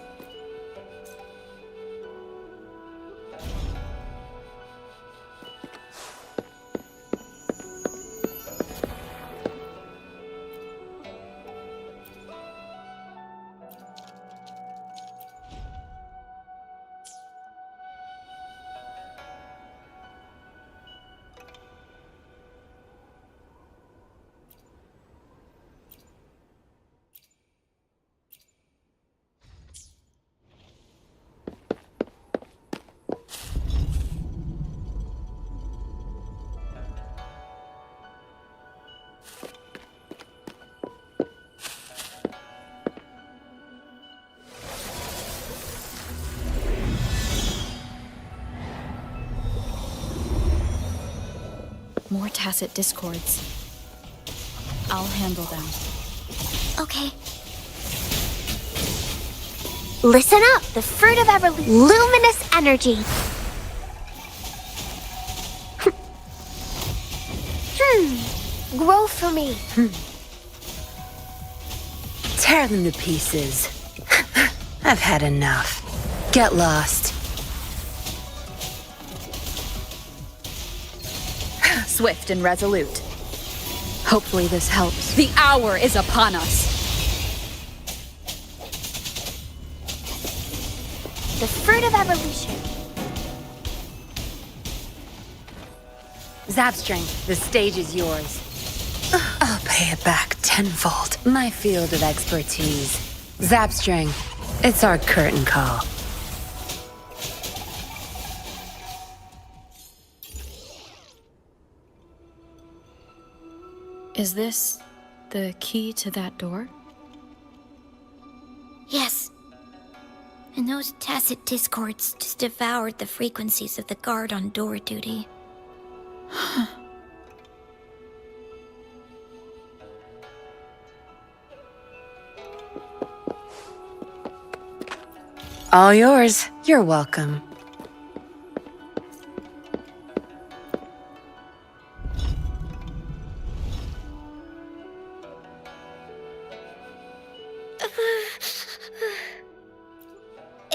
More tacit discords. I'll handle them. Okay. Listen up! The fruit of luminous energy. Grow for me. Tear them to pieces. I've had enough. Get lost. Swift and resolute. Hopefully this helps. The hour is upon us. The fruit of evolution. Zapstring, the stage is yours. I'll pay it back tenfold. My field of expertise. Zapstring, it's our curtain call. Is this the key to that door? Yes. And those tacit discords just devoured the frequencies of the guard on door duty. All yours. You're welcome.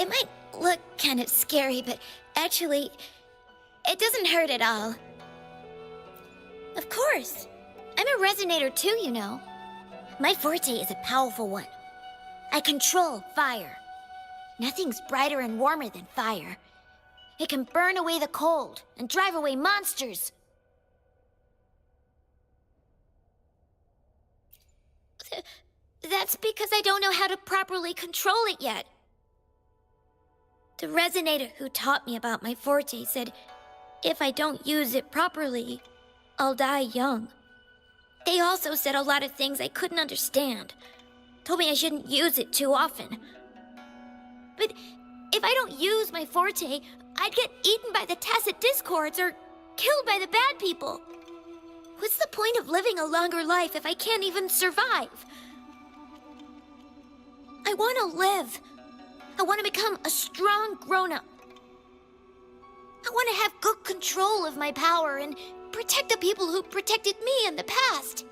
It might look kind of scary, but actually, it doesn't hurt at all. Of course. I'm a resonator too, you know. My forte is a powerful one. I control fire. Nothing's brighter and warmer than fire. It can burn away the cold and drive away monsters. That's because I don't know how to properly control it yet. The resonator who taught me about my forte said if I don't use it properly, I'll die young. They also said a lot of things I couldn't understand. Told me I shouldn't use it too often. But if I don't use my forte, I'd get eaten by the tacit discords or killed by the bad people. What's the point of living a longer life if I can't even survive? I want to live. I want to become a strong grown-up. I want to have good control of my power and protect the people who protected me in the past.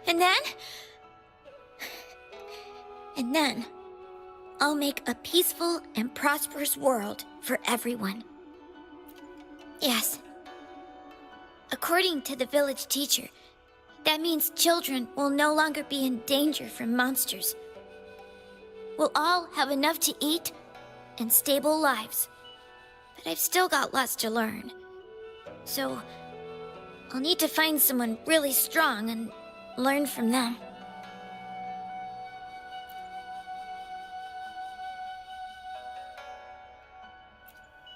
And then, I'll make a peaceful and prosperous world for everyone. Yes. According to the village teacher, that means children will no longer be in danger from monsters. We'll all have enough to eat and stable lives. But I've still got lots to learn. So, I'll need to find someone really strong and learn from them.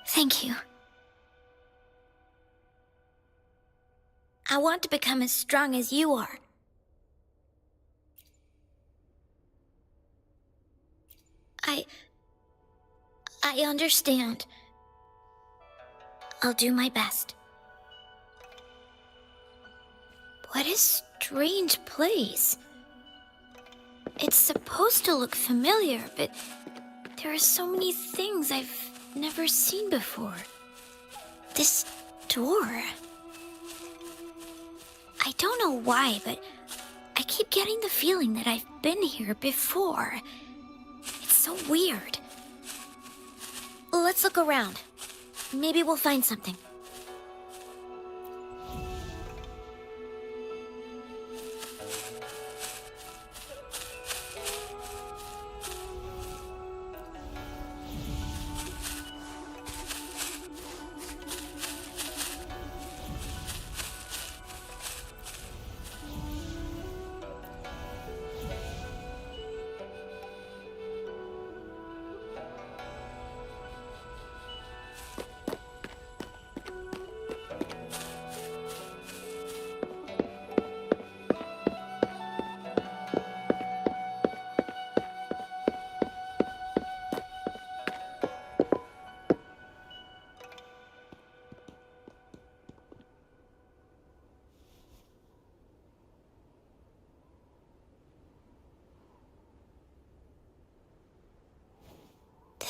Thank you. I want to become as strong as you are. I understand. I'll do my best. What a strange place. It's supposed to look familiar, but there are so many things I've never seen before. This door... I don't know why, but I keep getting the feeling that I've been here before. It's so weird. Let's look around. Maybe we'll find something.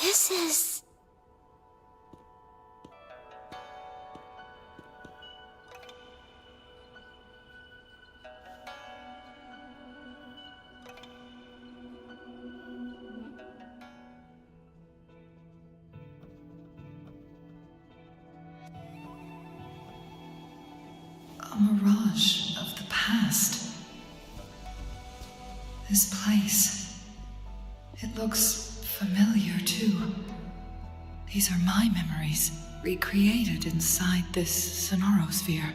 This is... a mirage of the past. This place, it looks familiar too. These are my memories, recreated inside this sonorosphere.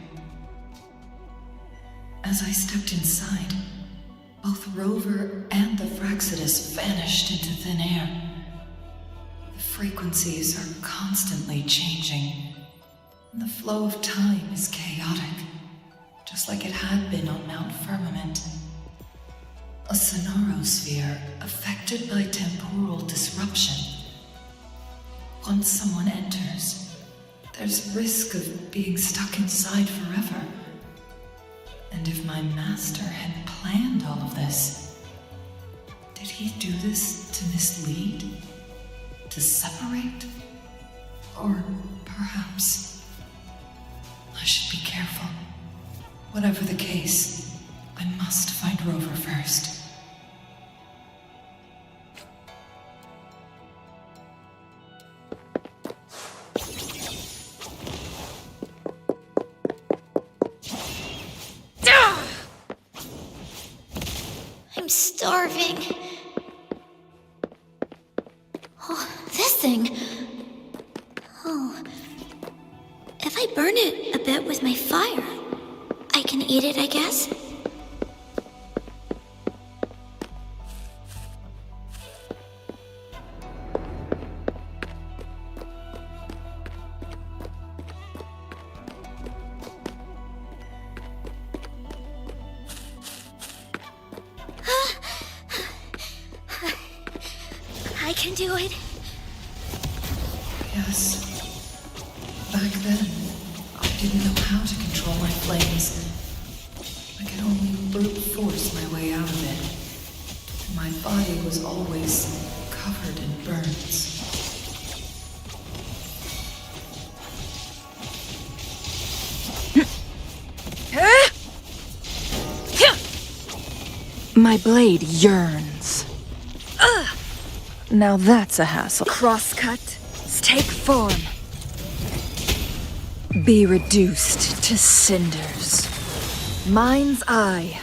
As I stepped inside, both Rover and the Fraxidus vanished into thin air. The frequencies are constantly changing, and the flow of time is chaotic, just like it had been on Mount Firmament. A sonorosphere affected by temporal disruption. Once someone enters, there's risk of being stuck inside forever. And if my master had planned all of this, did he do this to mislead? To separate? Or perhaps I should be careful. Whatever the case, I must find Rover first. I'm starving. Oh, this thing. Oh. If I burn it a bit with my fire, I can eat it, I guess? I can do it. Yes. Back then, I didn't know how to control my flames. I could only brute force my way out of it. My body was always covered in burns. My blade yearns. Now that's a hassle. Crosscut, take form. Be reduced to cinders. Mind's eye.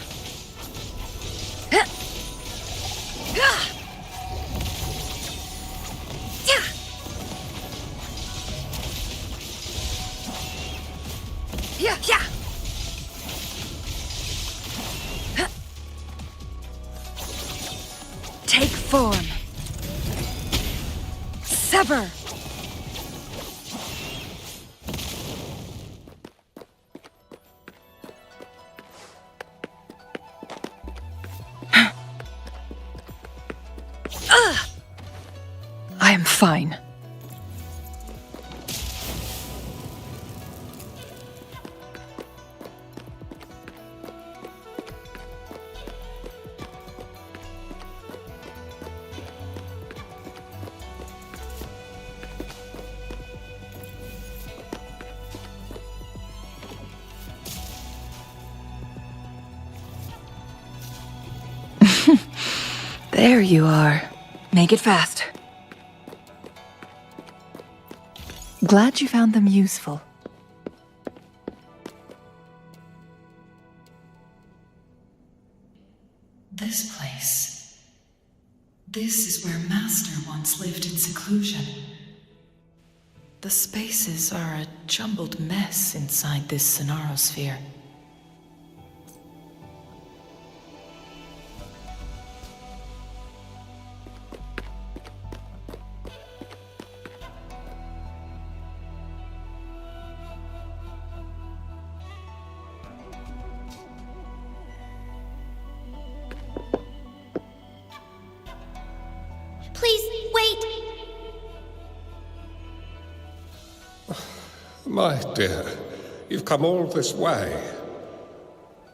Take form. Sever. I am fine. There you are. Make it fast. Glad you found them useful. This place. This is where Master once lived in seclusion. The spaces are a jumbled mess inside this Sonarosphere. Please, wait! My dear, you've come all this way.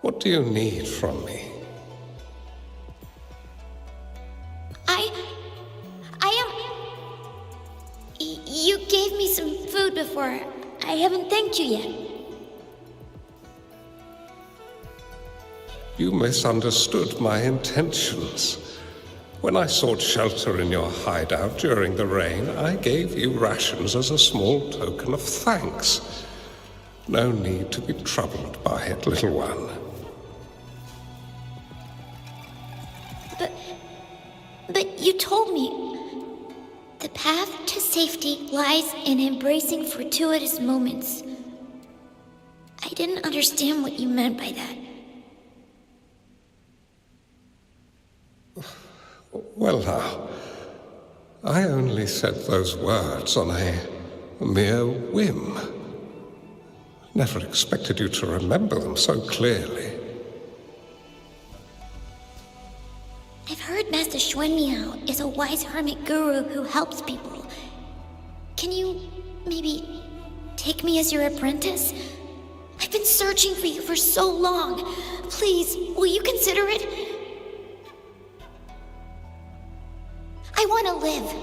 What do you need from me? You gave me some food before. I haven't thanked you yet. You misunderstood my intentions. When I sought shelter in your hideout during the rain, I gave you rations as a small token of thanks. No need to be troubled by it, little one. But you told me the path to safety lies in embracing fortuitous moments. I didn't understand what you meant by that. Well now, I only said those words on a mere whim. Never expected you to remember them so clearly. I've heard Master Xuanmiao is a wise hermit guru who helps people. Can you maybe take me as your apprentice? I've been searching for you for so long. Please, will you consider it? I want to live,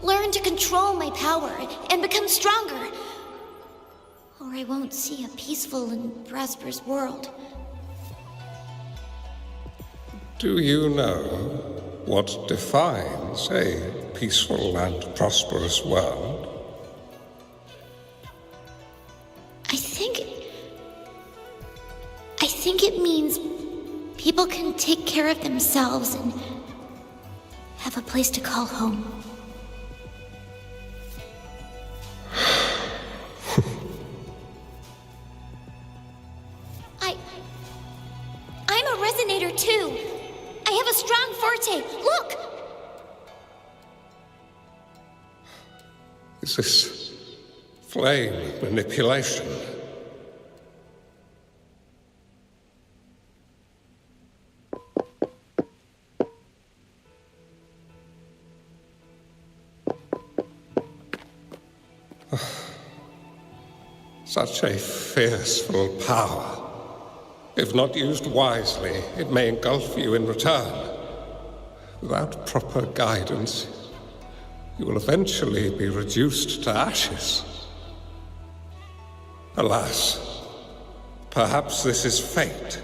learn to control my power, and become stronger. Or I won't see a peaceful and prosperous world. Do you know what defines a peaceful and prosperous world? I think it means people can take care of themselves and have a place to call home. I'm a resonator too. I have a strong forte. Look! Is this flame manipulation? Such a fearful power. If not used wisely, it may engulf you in return. Without proper guidance, you will eventually be reduced to ashes. Alas, perhaps this is fate.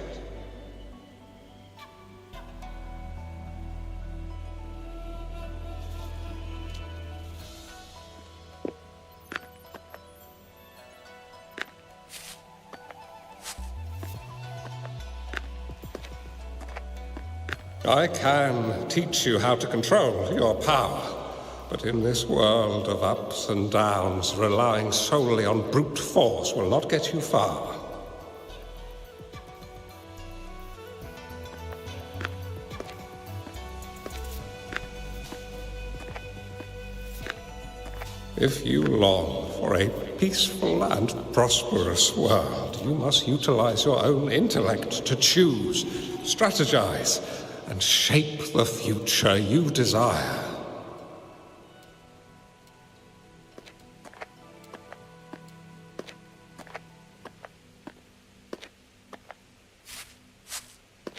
I can teach you how to control your power, but in this world of ups and downs, relying solely on brute force will not get you far. If you long for a peaceful and prosperous world, you must utilize your own intellect to choose, strategize, and shape the future you desire.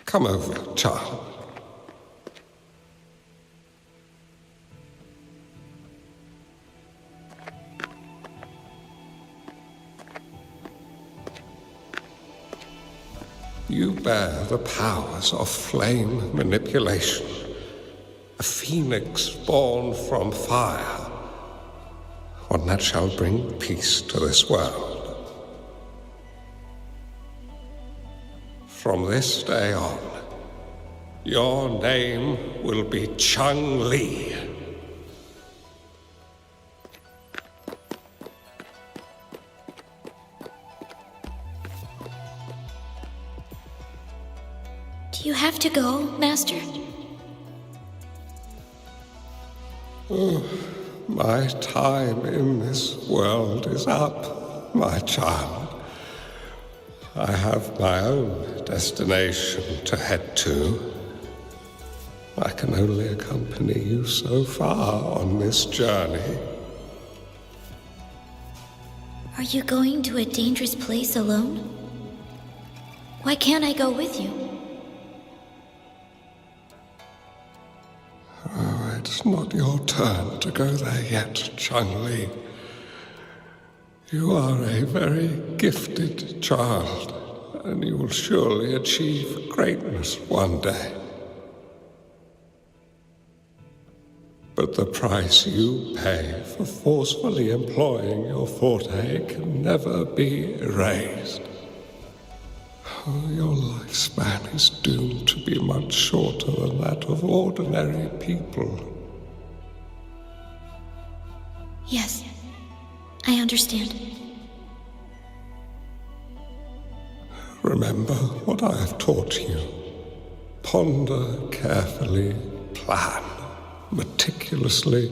Come over, child. You bear the powers of flame manipulation, a phoenix born from fire, one that shall bring peace to this world. From this day on, your name will be Changli. Do you have to go, Master? My time in this world is up, my child. I have my own destination to head to. I can only accompany you so far on this journey. Are you going to a dangerous place alone? Why can't I go with you? Oh, it's not your turn to go there yet, Changli. You are a very gifted child, and you will surely achieve greatness one day. But the price you pay for forcefully employing your forte can never be erased. Oh, your lifespan is doomed to be much shorter than that of ordinary people. Yes, I understand. Remember what I have taught you. Ponder carefully, plan meticulously,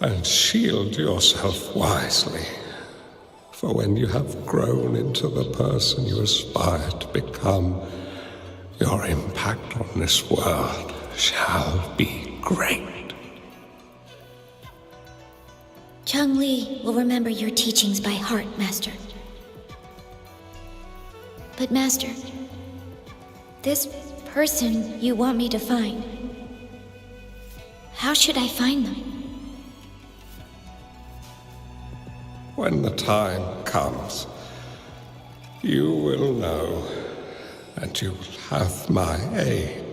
and shield yourself wisely. For when you have grown into the person you aspire to become, your impact on this world shall be great. Changli will remember your teachings by heart, Master. But Master, this person you want me to find, how should I find them? When the time comes, you will know, and you will have my aid.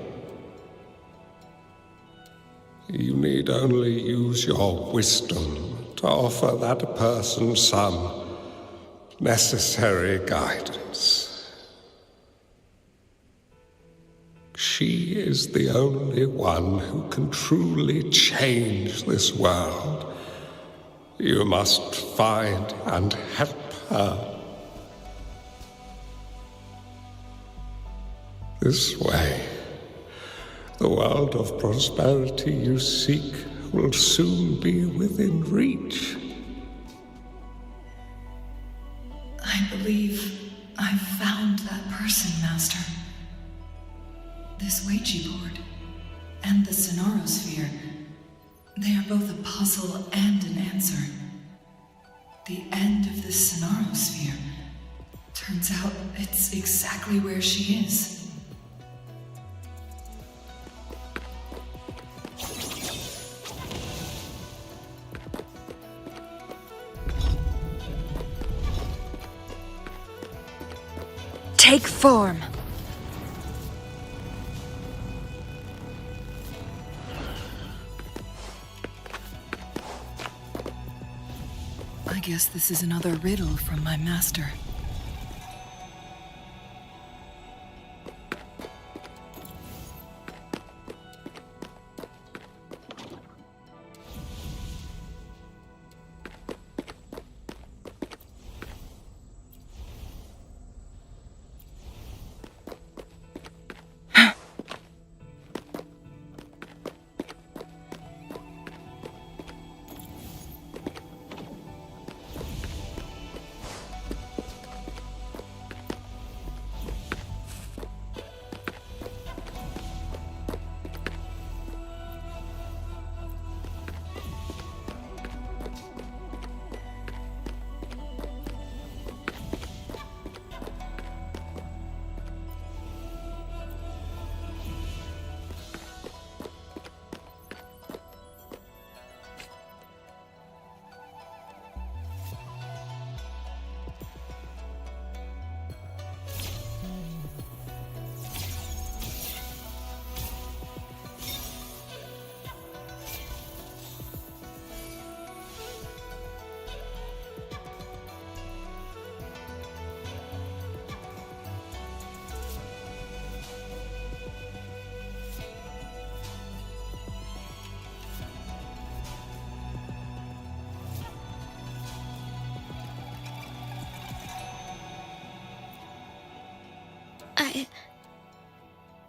You need only use your wisdom to offer that person some necessary guidance. She is the only one who can truly change this world. You must find and help her. This way, the world of prosperity you seek will soon be within reach. I believe I've found that person, Master. This Zezhi board and the Sonorosphere, they are both a puzzle and an answer. The end of the Sonorosphere. Turns out it's exactly where she is. Take form. I guess this is another riddle from my master.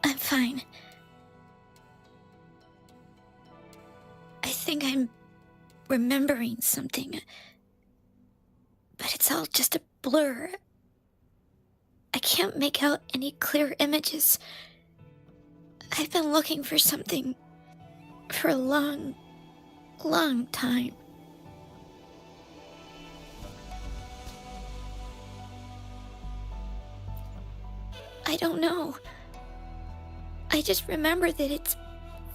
I'm fine. I think I'm remembering something. But it's all just a blur. I can't make out any clear images. I've been looking for something for a long time. I don't know. I just remember that it's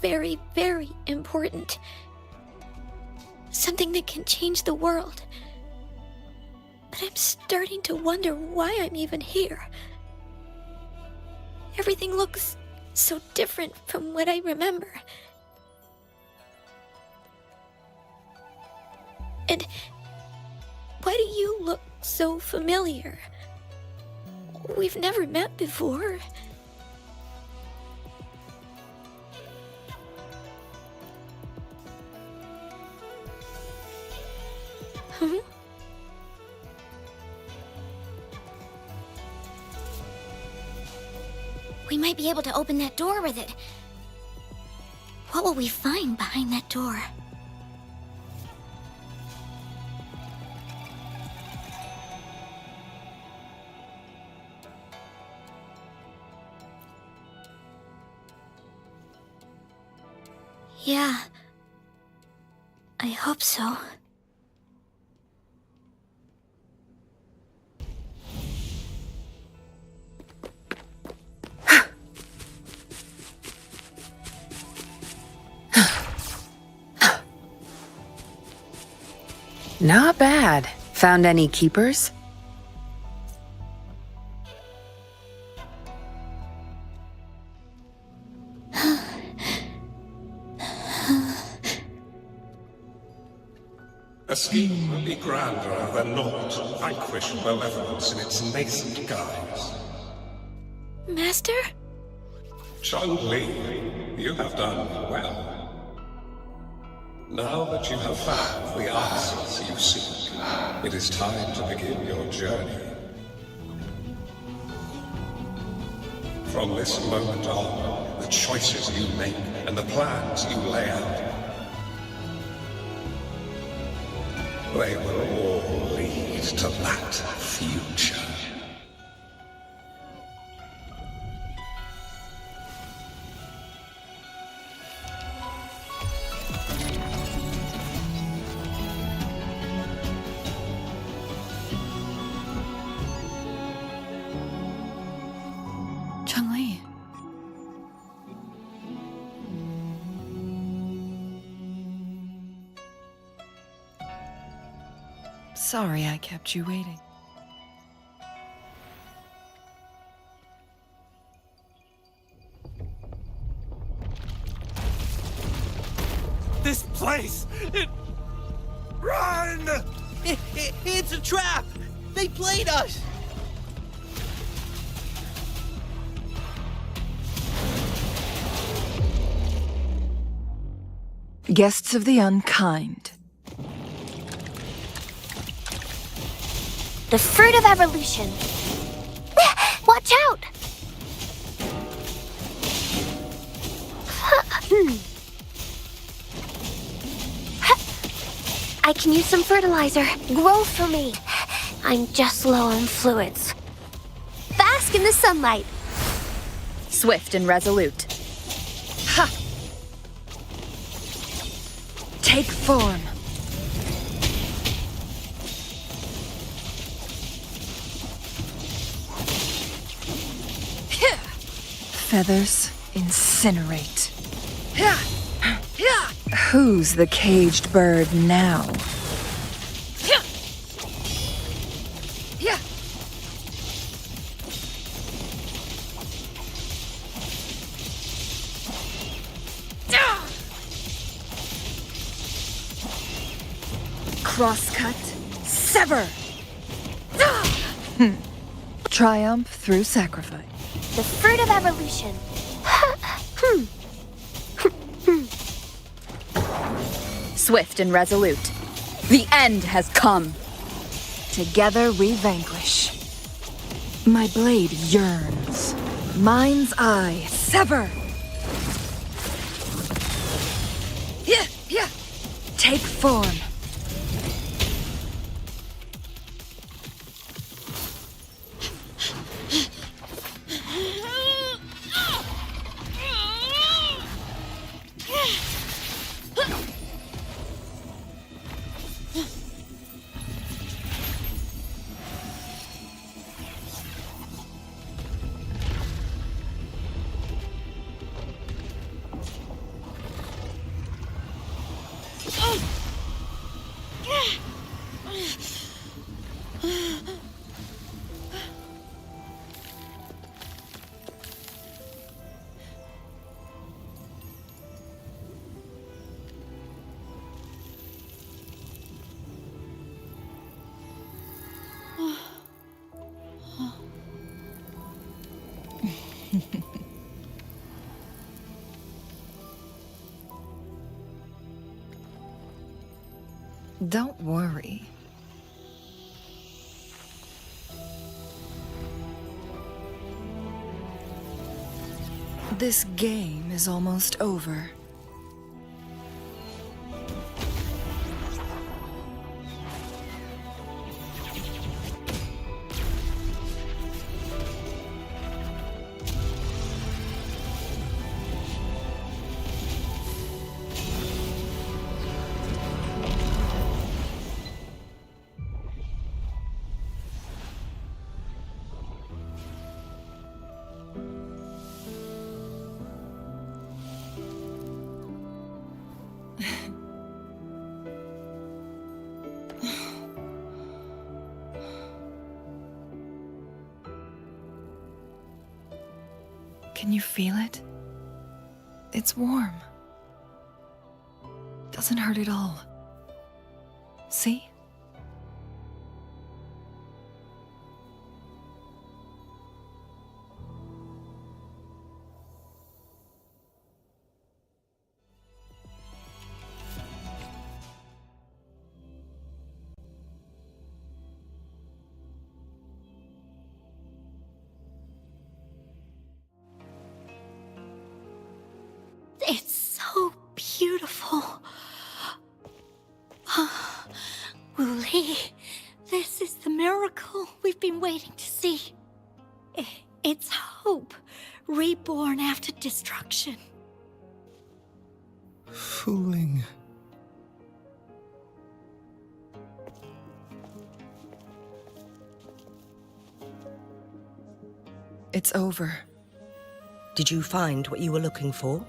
very, very important. Something that can change the world. But I'm starting to wonder why I'm even here. Everything looks so different from what I remember. And why do you look so familiar? We've never met before. Huh? We might be able to open that door with it. What will we find behind that door? Yeah. I hope so. Not bad. Found any keepers? A scheme would be grander than naught to vanquish malevolence in its nascent guise. Master? Changli, you have done well. Now that you have found the answers you seek, it is time to begin your journey. From this moment on, the choices you make and the plans you lay out, they will all lead to that future. Changli. Sorry I kept you waiting. This place! Run! It's a trap! They played us! Guests of the unkind. The fruit of evolution. Watch out! I can use some fertilizer. Grow for me. I'm just low on fluids. Bask in the sunlight. Swift and resolute. Ha! Take form. Feathers incinerate. Who's the caged bird now? Crosscut. Sever. Triumph through sacrifice. The fruit of evolution. Swift and resolute. The end has come. Together we vanquish. My blade yearns. Mind's eye, sever! Take form. Don't worry. This game is almost over. Can you feel it? It's warm. Doesn't hurt at all. See? It's so beautiful. Wooly, this is the miracle we've been waiting to see. It's hope, reborn after destruction. Fooling. It's over. Did you find what you were looking for?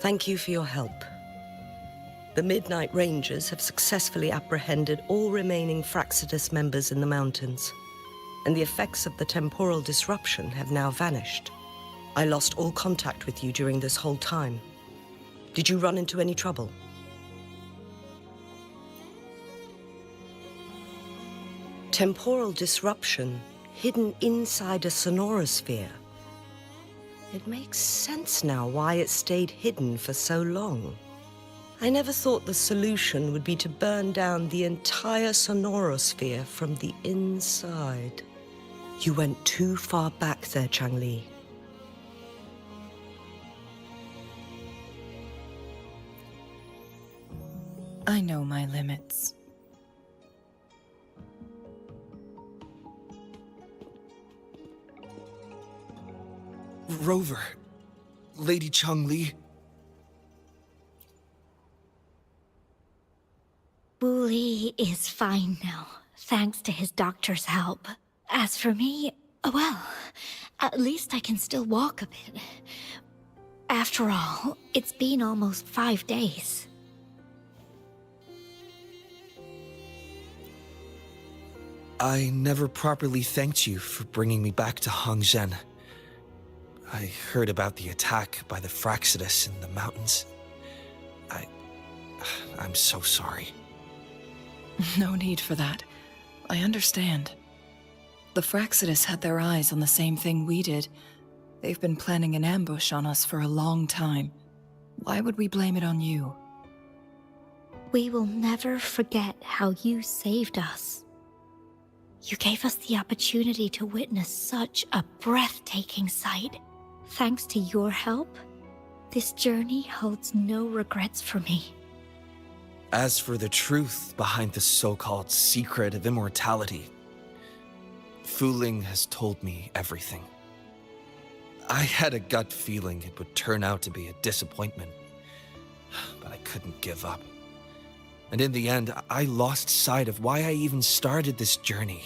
Thank you for your help. The Midnight Rangers have successfully apprehended all remaining Fractsidus members in the mountains, and the effects of the temporal disruption have now vanished. I lost all contact with you during this whole time. Did you run into any trouble? Temporal disruption hidden inside a sonorosphere. It makes sense now why it stayed hidden for so long. I never thought the solution would be to burn down the entire sonorosphere from the inside. You went too far back there, Changli. I know my limits. Rover, Lady Changli. Wooly is fine now, thanks to his doctor's help. As for me, well, at least I can still walk a bit. After all, it's been almost 5 days. I never properly thanked you for bringing me back to Hongzhen. I heard about the attack by the Fractsidus in the mountains. I'm so sorry. No need for that. I understand. The Fractsidus had their eyes on the same thing we did, They've been planning an ambush on us for a long time. Why would we blame it on you? We will never forget how you saved us. You gave us the opportunity to witness such a breathtaking sight. Thanks to your help, this journey holds no regrets for me. As for the truth behind the so-called secret of immortality, Fu Ling has told me everything. I had a gut feeling it would turn out to be a disappointment, but I couldn't give up. And in the end, I lost sight of why I even started this journey.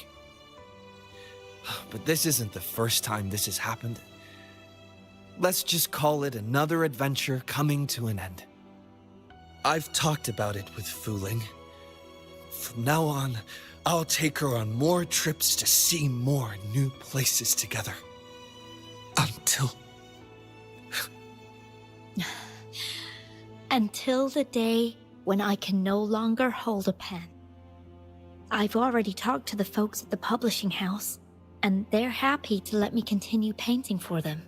But this isn't the first time this has happened. Let's just call it another adventure coming to an end. I've talked about it with Fu Ling. From now on, I'll take her on more trips to see more new places together. Until the day when I can no longer hold a pen. I've already talked to the folks at the publishing house, and they're happy to let me continue painting for them.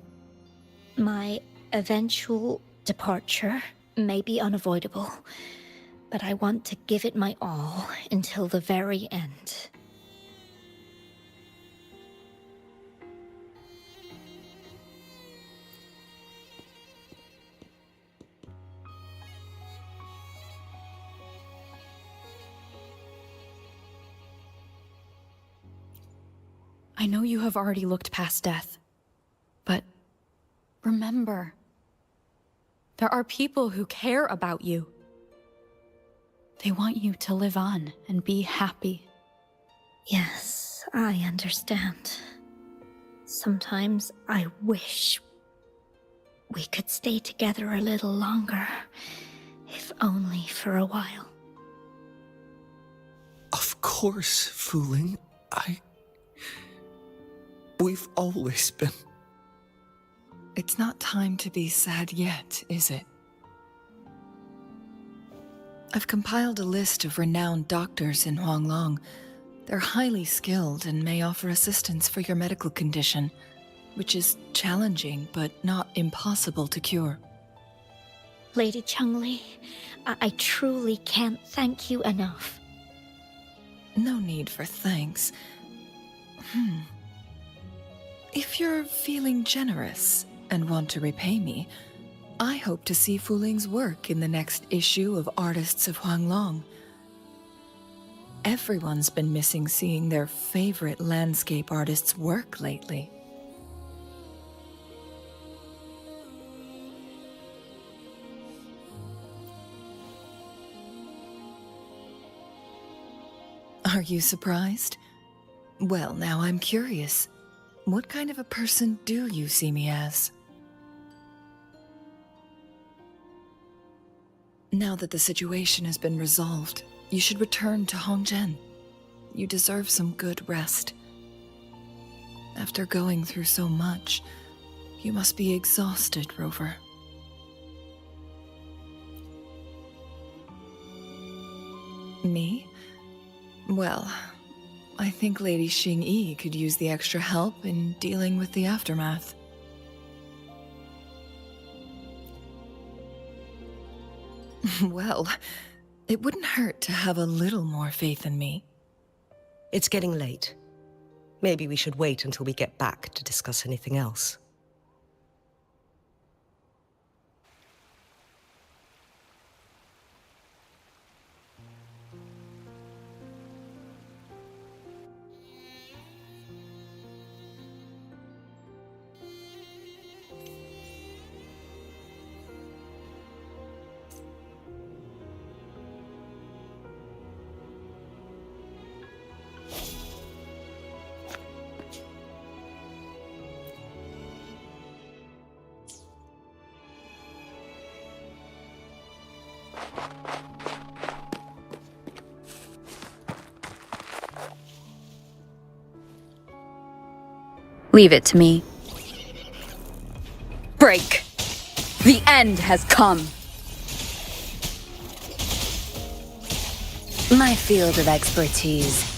My eventual departure may be unavoidable, but I want to give it my all until the very end. I know you have already looked past death, but remember, there are people who care about you. They want you to live on and be happy. Yes, I understand. Sometimes I wish we could stay together a little longer, if only for a while. Of course, Fu Ling. We've always been. It's not time to be sad yet, is it? I've compiled a list of renowned doctors in Huanglong. They're highly skilled and may offer assistance for your medical condition, which is challenging but not impossible to cure. Lady Changli, I truly can't thank you enough. No need for thanks. If you're feeling generous and want to repay me, I hope to see Fu Ling's work in the next issue of Artists of Huanglong. Everyone's been missing seeing their favorite landscape artists work lately. Are you surprised? Well, now I'm curious. What kind of a person do you see me as? Now that the situation has been resolved, you should return to Hongzhen. You deserve some good rest. After going through so much, you must be exhausted, Rover. Me? Well, I think Lady Xingyi could use the extra help in dealing with the aftermath. Well, it wouldn't hurt to have a little more faith in me. It's getting late. Maybe we should wait until we get back to discuss anything else. Leave it to me. Break! The end has come! My field of expertise.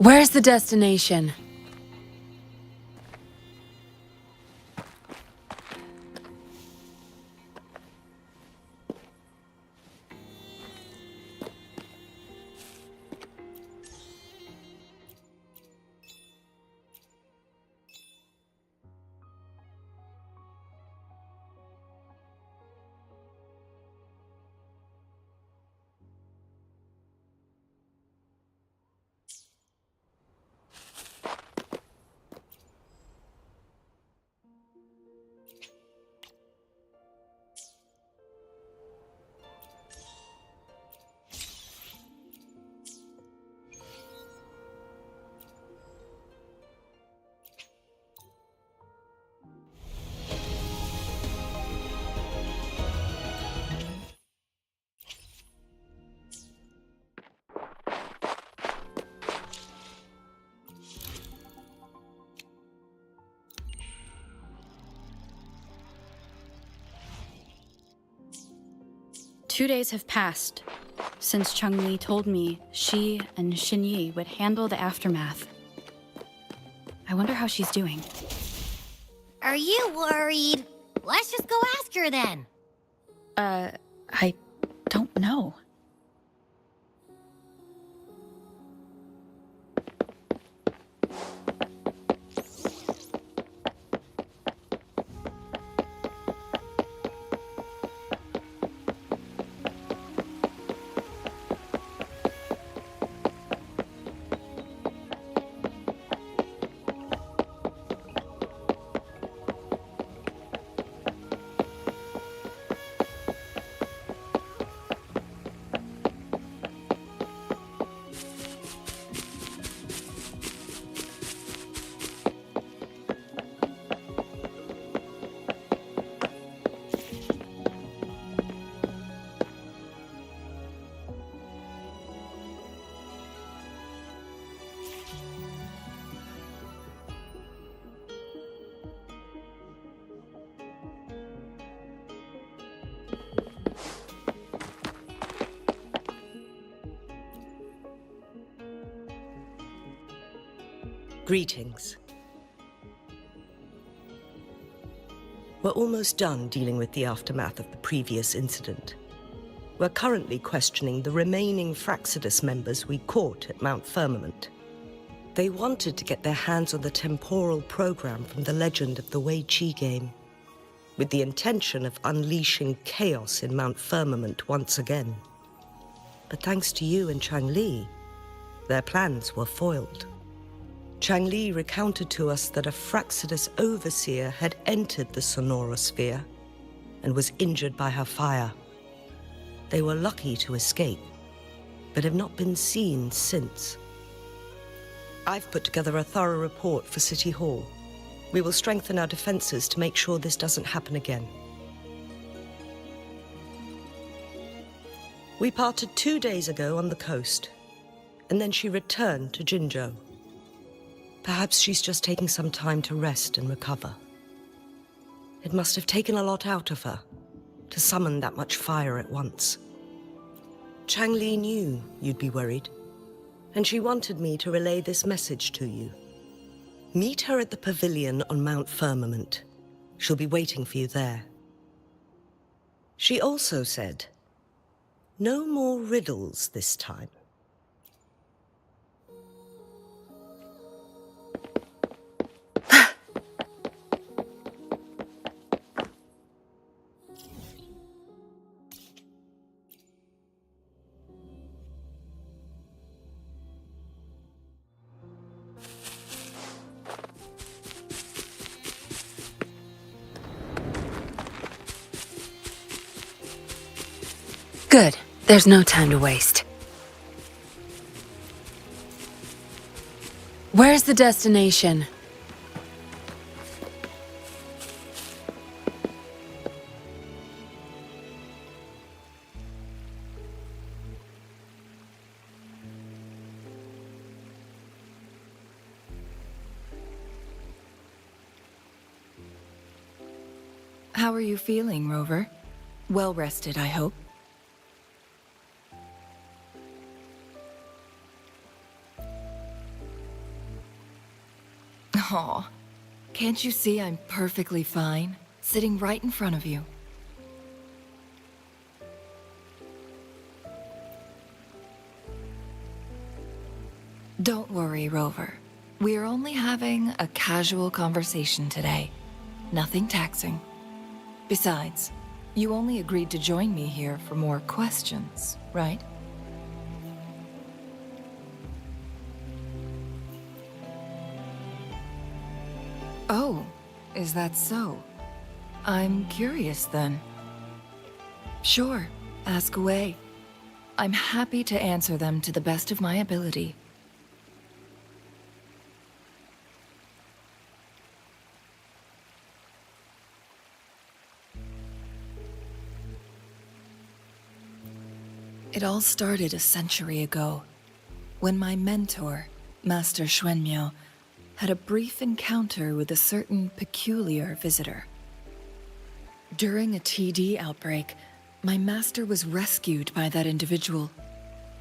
Where's the destination? Two days have passed since Changli told me she and Xinyi would handle the aftermath. I wonder how she's doing. Are you worried? Let's just go ask her then. I don't know. Greetings. We're almost done dealing with the aftermath of the previous incident. We're currently questioning the remaining Fraxidus members we caught at Mount Firmament. They wanted to get their hands on the temporal program from the legend of the Wei Qi game, with the intention of unleashing chaos in Mount Firmament once again. But thanks to you and Changli, their plans were foiled. Changli recounted to us that a Fraxidus overseer had entered the Sonora sphere and was injured by her fire. They were lucky to escape, but have not been seen since. I've put together a thorough report for City Hall. We will strengthen our defenses to make sure this doesn't happen again. We parted 2 days ago on the coast, and then she returned to Jinzhou. Perhaps she's just taking some time to rest and recover. It must have taken a lot out of her to summon that much fire at once. Changli knew you'd be worried, and she wanted me to relay this message to you. Meet her at the pavilion on Mount Firmament. She'll be waiting for you there. She also said, no more riddles this time. Good. There's no time to waste. Where's the destination? How are you feeling, Rover? Well rested, I hope. Aw, can't you see I'm perfectly fine, sitting right in front of you? Don't worry, Rover. We're only having a casual conversation today. Nothing taxing. Besides, you only agreed to join me here for more questions, right? Oh, is that so? I'm curious then. Sure, ask away. I'm happy to answer them to the best of my ability. It all started a century ago, when my mentor, Master Xuanmiao, had a brief encounter with a certain peculiar visitor. During a TD outbreak, my master was rescued by that individual.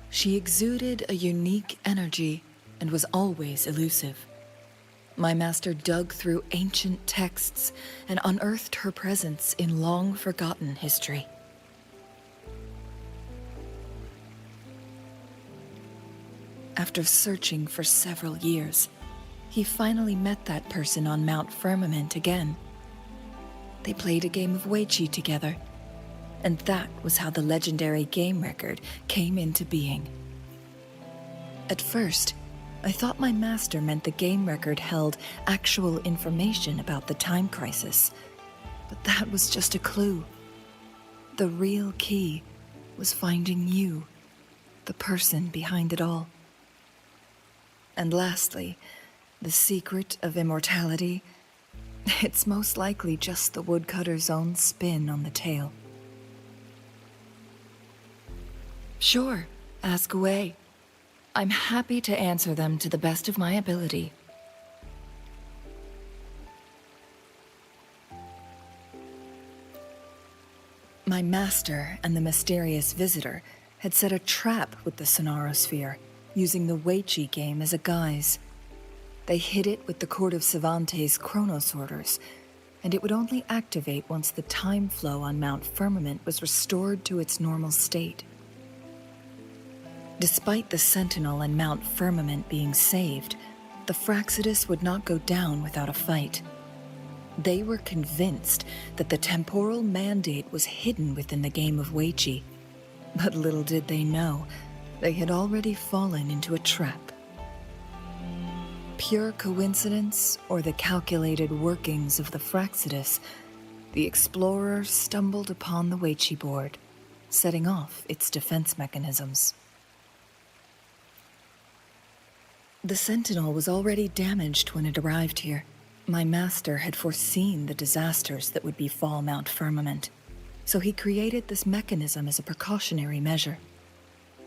She exuded a unique energy and was always elusive. My master dug through ancient texts and unearthed her presence in long-forgotten history. After searching for several years, he finally met that person on Mount Firmament again. They played a game of Weiqi together, and that was how the legendary game record came into being. At first, I thought my master meant the game record held actual information about the time crisis, but that was just a clue. The real key was finding you, the person behind it all. And lastly, the secret of immortality, it's most likely just the woodcutter's own spin on the tale. Sure, ask away. I'm happy to answer them to the best of my ability. My master and the mysterious visitor had set a trap with the Sonarosphere, using the Weiqi game as a guise. They hid it with the Court of Savante's Chronos orders, and it would only activate once the time flow on Mount Firmament was restored to its normal state. Despite the Sentinel and Mount Firmament being saved, the Fraxidus would not go down without a fight. They were convinced that the temporal mandate was hidden within the game of Weiqi, but little did they know, they had already fallen into a trap. Pure coincidence or the calculated workings of the Fraxidus, the explorer stumbled upon the Weiqi board, setting off its defense mechanisms. The Sentinel was already damaged when it arrived here. My master had foreseen the disasters that would befall Mount Firmament, so he created this mechanism as a precautionary measure.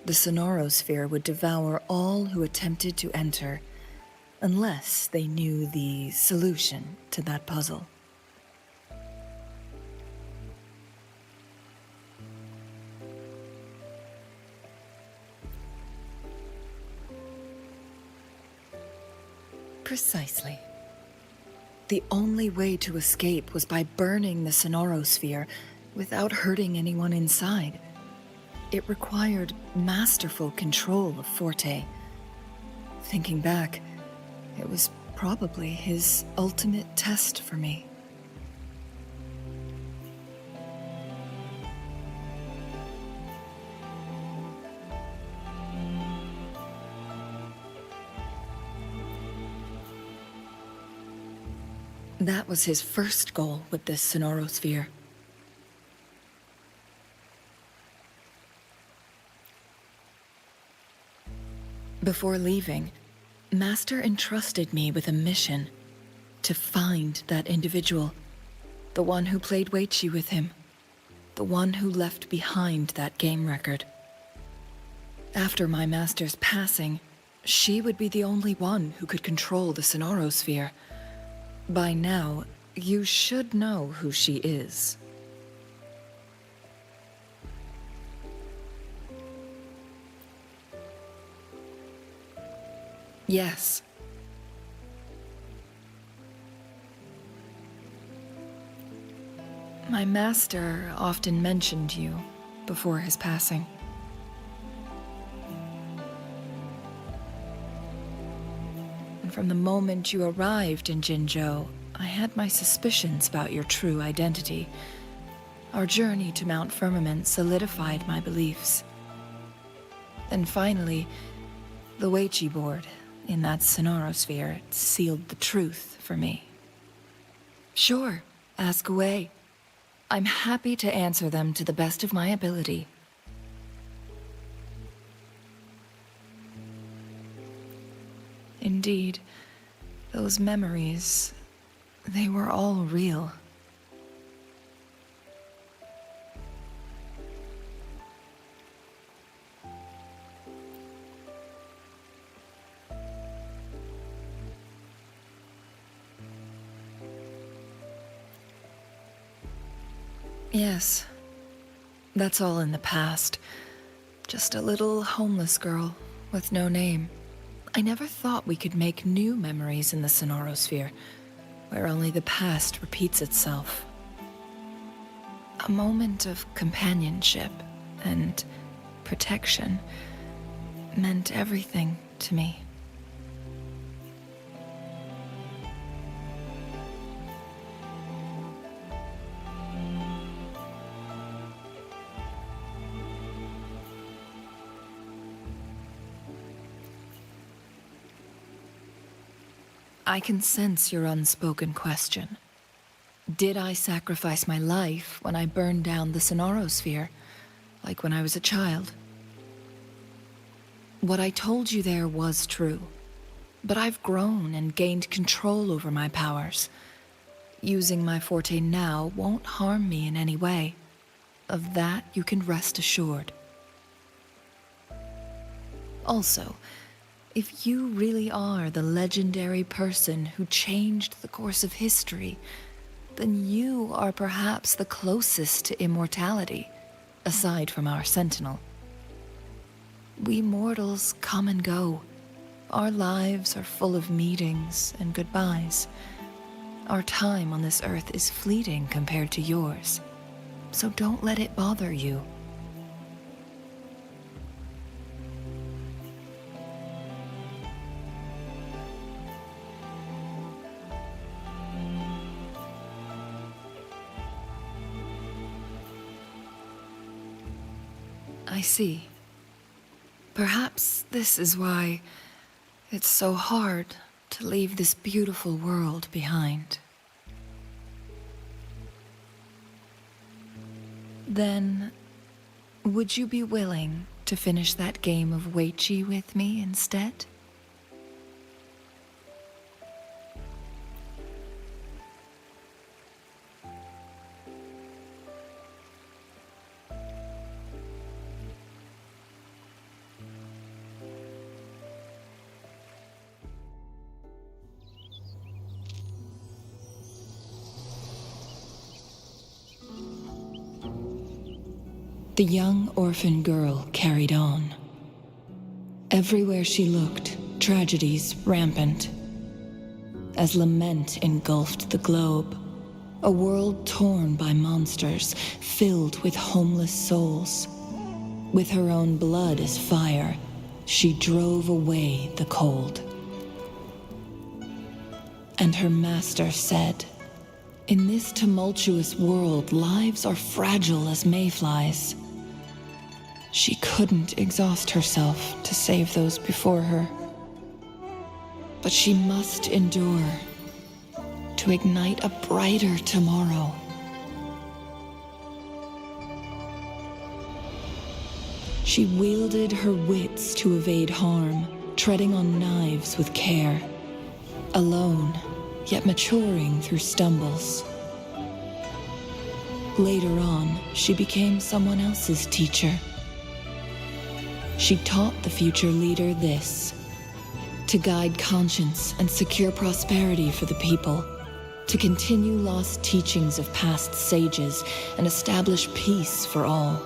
The Sonarosphere would devour all who attempted to enter, unless they knew the solution to that puzzle. Precisely. The only way to escape was by burning the Sonarosphere without hurting anyone inside. It required masterful control of Forte. Thinking back, it was probably his ultimate test for me. That was his first goal with this Sonarosphere. Before leaving, Master entrusted me with a mission to find that individual, the one who played Weiqi with him, the one who left behind that game record. After my master's passing, she would be the only one who could control the Sonarosphere. By now, you should know who she is. Yes. My master often mentioned you before his passing. And from the moment you arrived in Jinzhou, I had my suspicions about your true identity. Our journey to Mount Firmament solidified my beliefs. And finally, the Weiqi board in that Sonorosphere sealed the truth for me. Sure, ask away. I'm happy to answer them to the best of my ability. Indeed, those memories, they were all real. Yes, that's all in the past. Just a little homeless girl with no name. I never thought we could make new memories in the Sonorosphere, where only the past repeats itself. A moment of companionship and protection meant everything to me. I can sense your unspoken question. Did I sacrifice my life when I burned down the Sonorosphere, like when I was a child? What I told you there was true, but I've grown and gained control over my powers. Using my forte now won't harm me in any way. Of that you can rest assured. Also, if you really are the legendary person who changed the course of history, then you are perhaps the closest to immortality, aside from our sentinel. We mortals come and go. Our lives are full of meetings and goodbyes. Our time on this earth is fleeting compared to yours, so don't let it bother you. I see. Perhaps this is why it's so hard to leave this beautiful world behind. Then, would you be willing to finish that game of Weiqi with me instead? The young orphan girl carried on. Everywhere she looked, tragedies rampant. As lament engulfed the globe, a world torn by monsters, filled with homeless souls. With her own blood as fire, she drove away the cold. And her master said, "In this tumultuous world, lives are fragile as mayflies." She couldn't exhaust herself to save those before her. But she must endure to ignite a brighter tomorrow. She wielded her wits to evade harm, treading on knives with care. Alone, yet maturing through stumbles. Later on, she became someone else's teacher. She taught the future leader this: to guide conscience and secure prosperity for the people, to continue lost teachings of past sages and establish peace for all.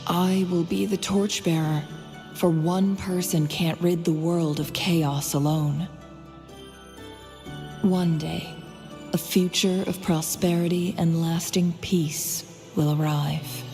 I will be the torchbearer, for one person can't rid the world of chaos alone. One day, a future of prosperity and lasting peace will arrive.